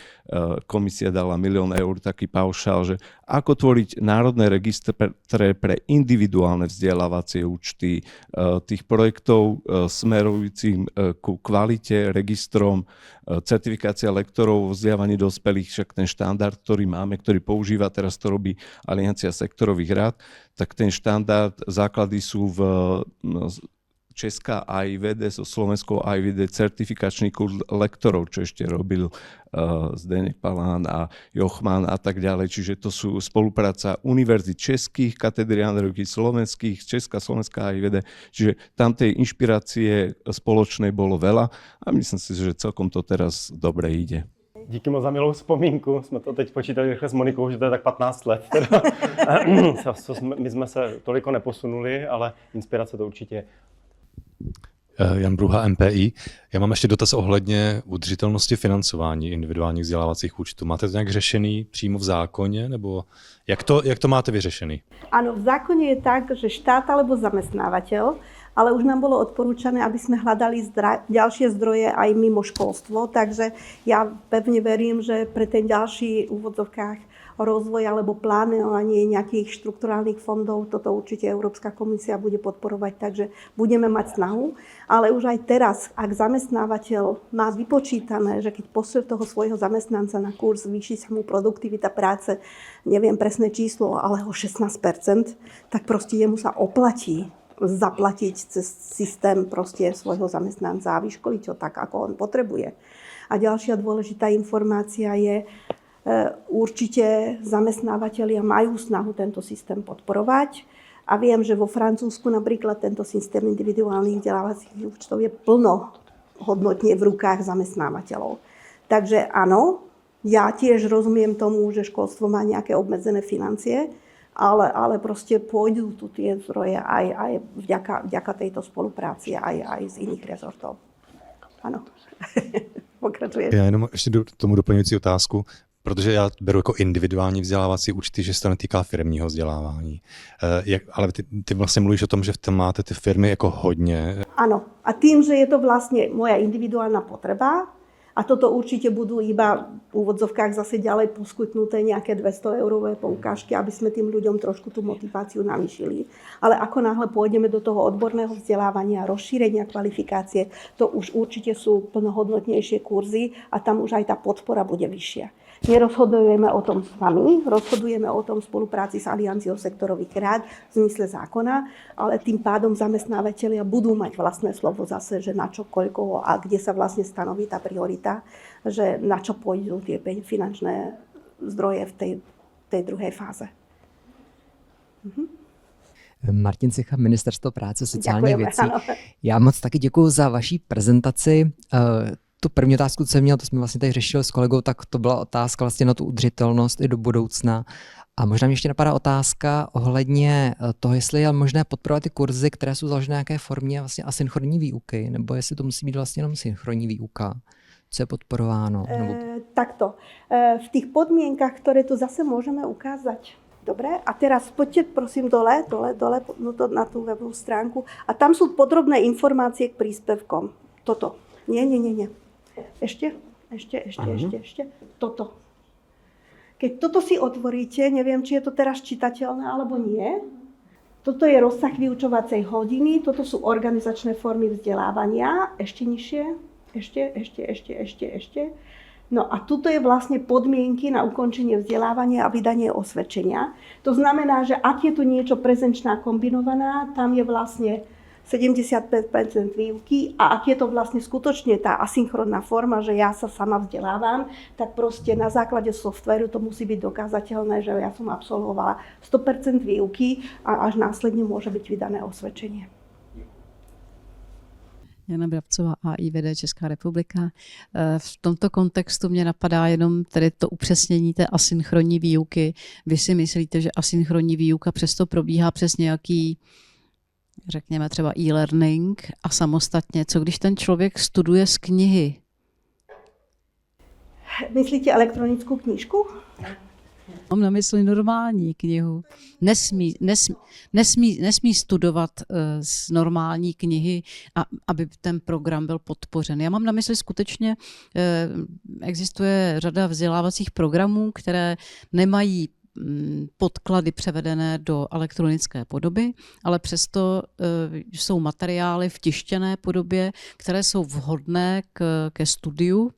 komisia dala 1 000 000 eur, taký paušál, že ako tvoriť národné registre pre individuálne vzdelávacie účty, tých projektov smerujúcich ku kvalite, registrom, certifikácia lektorov vo vzdelávaní dospelých, však ten štandard, ktorý máme, ktorý používa, teraz to robí Aliancia sektorových rád, tak ten štandard, základy sú v Česká AIVD so Slovenskou AIVD certifikačný kurz lektorov, čo ešte robil Zdeněk Palán a Jochman a tak ďalej. Čiže to sú spolupráca univerzít českých, katedry andrológie slovenských, Česká, Slovenská AIVD. Čiže tam tej inšpirácie spoločnej bolo veľa a myslím si, že celkom to teraz dobre ide. Díky moc za milou vzpomínku. Jsme to teď počítali rychle s Monikou, že to je tak 15 let. My jsme se toliko neposunuli, ale inspirace to určitě je. Jan Bruha, MPI. Já mám ještě dotaz ohledně udržitelnosti financování individuálních vzdělávacích účtů. Máte to nějak řešený přímo v zákoně, nebo jak to máte vyřešený? Áno, v zákone je tak, že štát alebo zamestnávateľ, ale už nám bolo odporúčané, aby sme hľadali ďalšie zdroje aj mimo školstvo, takže ja pevne verím, že pre ten ďalší v úvodzovkách rozvoj alebo plánovanie nejakých štrukturálnych fondov, toto určite Európska komisia bude podporovať, takže budeme mať snahu. Ale už aj teraz, ak zamestnávateľ má vypočítané, že keď pošle toho svojho zamestnanca na kurz, zvýši sa mu produktivita práce, neviem presné číslo, ale o 16%, tak proste jemu sa oplatí zaplatiť cez systém proste svojho zamestnanca a vyškoliť ho tak, ako on potrebuje. A ďalšia dôležitá informácia je, určite zamestnávateľia majú snahu tento systém podporovať a viem, že vo Francúzsku napríklad tento systém individuálnych vzdelávacích účtov je plnohodnotne v rukách zamestnávateľov. Takže áno, ja tiež rozumiem tomu, že školstvo má nejaké obmedzené financie, ale proste pôjdu tu tie zdroje aj vďaka tejto spolupráci aj z iných rezortov. Áno, pokračujem. Já jenom ještě tomu doplňující otázku. Protože já beru jako individuální vzdělávací účty, že se to netýká firemního vzdělávání. Ale ty vlastně mluvíš o tom, že v tom máte ty firmy jako hodně. Áno. A tým, že je to vlastne moja individuálna potreba, a toto určite budú iba v úvodzovkách zase ďalej poskytnuté nejaké 200-eurové poukážky, aby sme tým ľuďom trošku tú motiváciu navýšili. Ale ako náhle pôjdeme do toho odborného vzdelávania, rozšírenia kvalifikácie, to už určite sú plnohodnotnejšie kurzy a tam už aj tá podpora bude vyššia. Nerozhodujeme o tom s vami, rozhodujeme o tom v spolupráci s Alianciou sektorových rád v zmysle zákona, ale tým pádom zamestnávateľia budú mať vlastné slovo zase, že na čo, koľko a kde sa vlastne stanoví tá priorita, že na čo pôjdu tie finančné zdroje v tej druhej fáze. Martin Cicha, Ministerstvo práce sociálních Děkujeme, věcí. ano. Já moc taky děkuji za vaši prezentaci. Tu první otázku, co jsem měl, to jsme vlastně tady řešili s kolegou, tak to byla otázka vlastně na tu udržitelnost i do budoucna. A možná mě ještě napadá otázka ohledně toho, jestli je možné podporovat ty kurzy, které jsou založené na nějaké formě vlastně asynchronní výuky, nebo jestli to musí být vlastně jenom synchronní výuka. Co je podporováno? Takto. V tých podmienkach, ktoré tu zase môžeme ukázať. Dobre? A teraz poďte prosím dole na tú webovú stránku. A tam sú podrobné informácie k príspevkom. Toto. Nie. Ešte. Toto. Keď toto si otvoríte, neviem, či je to teraz čitateľné alebo nie. Toto je rozsah vyučovacej hodiny, toto sú organizačné formy vzdelávania. Ešte nižšie. Ešte. No a tuto je vlastne podmienky na ukončenie vzdelávania a vydanie osvedčenia. To znamená, že ak je tu niečo prezenčná kombinovaná, tam je vlastne 75% výuky a ak je to vlastne skutočne tá asynchronná forma, že ja sa sama vzdelávam, tak proste na základe softvéru to musí byť dokázateľné, že ja som absolvovala 100% výuky a až následne môže byť vydané osvedčenie. Jana Brabcová, AIVD Česká republika. V tomto kontextu mě napadá jenom tedy to upřesnění té asynchronní výuky. Vy si myslíte, že asynchronní výuka přesto probíhá přes nějaký, řekněme třeba e-learning a samostatně? Co když ten člověk studuje z knihy? Myslíte elektronickou knížku? Mám na mysli normální knihu. Nesmí studovat z normální knihy, aby ten program byl podpořen. Já mám na mysli skutečně, existuje řada vzdělávacích programů, které nemají podklady převedené do elektronické podoby, ale přesto jsou materiály v tištěné podobě, které jsou vhodné ke studiu.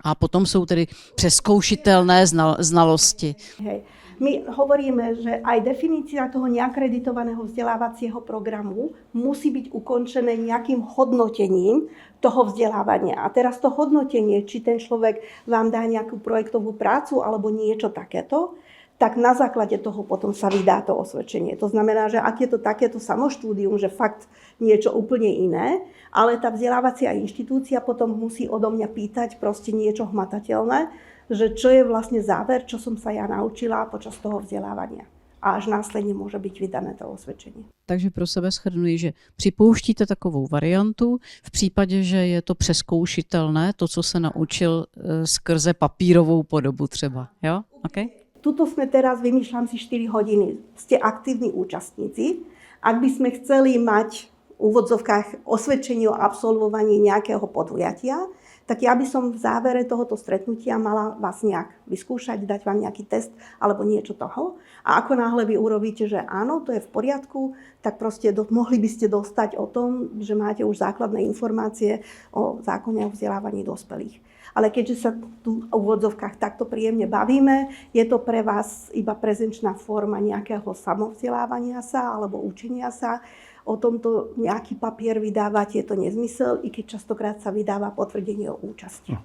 A potom sú tedy přeskoušitelné znalosti. Hej. My hovoríme, že aj definícia toho neakreditovaného vzdelávacieho programu musí byť ukončené nejakým hodnotením toho vzdelávania. A teraz to hodnotenie, či ten človek vám dá nejakú projektovú prácu alebo niečo takéto, tak na základe toho potom sa vydá to osvedčenie. To znamená, že ak je to takéto samoštúdium, že fakt niečo úplne iné, ale tá vzdelávacia inštitúcia potom musí odo mňa pýtať proste niečo hmatateľné, že čo je vlastne záver, čo som sa ja naučila počas toho vzdelávania. A až následne môže byť vydané to osvedčenie. Takže pro sebe shrnuji, že připouštíte takovou variantu v případě, že je to přeskoušitelné, to, co se naučil skrze papírovou podobu třeba. Jo? Okay? Tuto sme teraz, vymýšľam si 4 hodiny, ste aktívni účastníci. Ak by sme chceli mať v úvodzovkách osvedčenie o absolvovaní nejakého podujatia, tak ja by som v závere tohoto stretnutia mala vás nejak vyskúšať, dať vám nejaký test alebo niečo toho. A ako náhle vy urobíte, že áno, to je v poriadku, tak proste mohli by ste dostať o tom, že máte už základné informácie o zákone o vzdelávaní dospelých. Ale keďže sa tu v úvodzovkách takto príjemne bavíme, je to pre vás iba prezenčná forma nejakého samovzdelávania sa alebo učenia sa. O tomto nejaký papier vydávať je to nezmysel, i keď častokrát sa vydáva potvrdenie o účasti.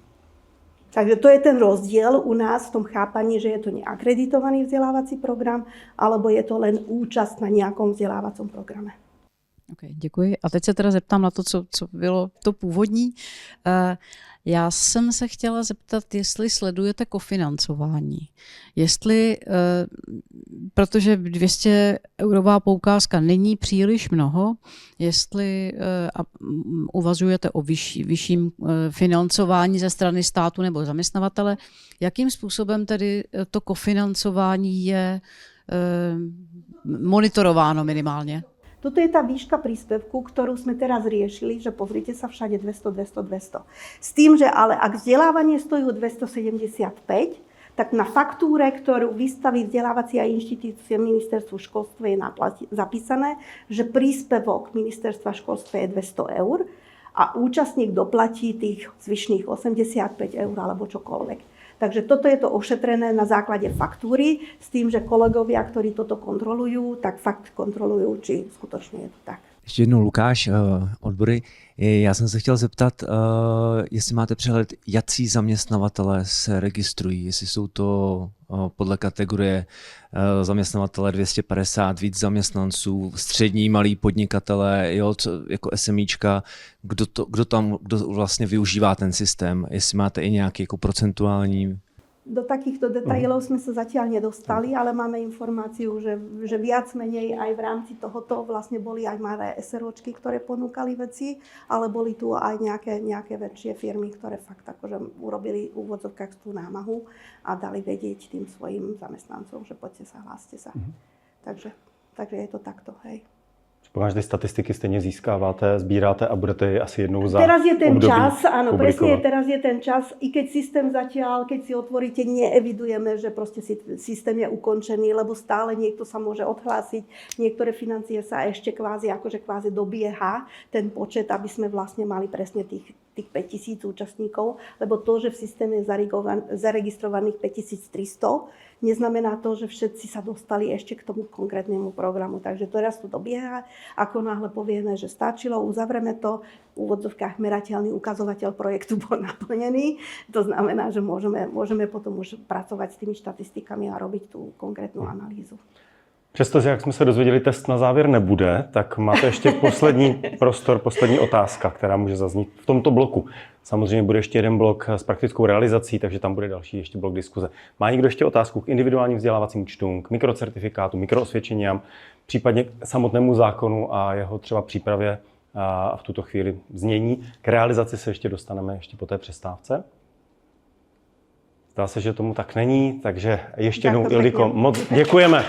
Takže to je ten rozdiel u nás v tom chápaní, že je to neakreditovaný vzdelávací program, alebo je to len účast na nejakom vzdelávacom programe. Okay, děkuji. A teď se teda zeptám na to, co bylo to původní. Já jsem se chtěla zeptat, jestli sledujete kofinancování. Jestli, protože 200 eurová poukázka není příliš mnoho, jestli uvažujete o vyšším financování ze strany státu nebo zaměstnavatele, jakým způsobem tedy to kofinancování je monitorováno minimálně? Toto je tá výška príspevku, ktorú sme teraz riešili, že pozrite sa všade 200. S tým, že ale ak vzdelávanie stojí 275, tak na faktúre, ktorú vystaví vzdelávacia inštitúcia Ministerstvu školstva je zapísané, že príspevok Ministerstva školstva je 200 eur a účastník doplatí tých zvyšných 85 eur alebo čokoľvek. Takže toto je to ošetrené na základe faktúry s tým, že kolegovia, ktorí toto kontrolujú, tak fakt kontrolujú, či skutočne je to tak. Ještě jednou Lukáš, odbory. Já jsem se chtěl zeptat, jestli máte přehled, jací zaměstnavatelé se registrují, jestli jsou to podle kategorie zaměstnavatele 250, víc zaměstnanců, střední, malí podnikatelé, jo, jako SMíčka, kdo vlastně využívá ten systém, jestli máte i nějaký jako procentuální. Do takýchto detailov sme sa zatiaľ nedostali, ale máme informáciu, že viac menej aj v rámci tohoto vlastne boli aj malé SROčky, ktoré ponúkali veci, ale boli tu aj nejaké väčšie firmy, ktoré fakt akože urobili v úvodzovkách tú námahu a dali vedieť tým svojim zamestnancom, že poďte sa, hláste sa. Takže je to takto, hej. Předpokládám, že ty statistiky stejně získáváte, sbíráte a budete je asi jednou za Teraz je ten období čas, áno, publikovat. presne, teraz je ten čas, i keď systém zatiaľ, keď si otvoríte, neevidujeme, že proste systém je ukončený, lebo stále niekto sa môže odhlásiť, niektoré financie sa ešte kvázi dobieha ten počet, aby sme vlastne mali presne tých 5000 účastníkov, lebo to, že v systéme je zaregistrovaných 5300, neznamená to, že všetci sa dostali ešte k tomu konkrétnemu programu. Takže teraz to dobieha. Ako náhle povieme, že stačilo, uzavreme to, v úvodzovkách merateľný ukazovateľ projektu bol naplnený. To znamená, že môžeme potom už pracovať s tými štatistikami a robiť tú konkrétnu analýzu. Přestože, jak jsme se dozvěděli, test na závěr nebude, tak máte ještě poslední prostor, poslední otázka, která může zaznít v tomto bloku. Samozřejmě bude ještě jeden blok s praktickou realizací, takže tam bude další ještě blok diskuze. Má někdo ještě otázku k individuálním vzdělávacím účtům, k mikrocertifikátu, mikroosvědčeniám, případně k samotnému zákonu a jeho třeba přípravě a v tuto chvíli znění? K realizaci se ještě dostaneme ještě po té přestávce. Zdá se, že tomu tak není, takže ještě jednou, Ildiko, moc děkujeme.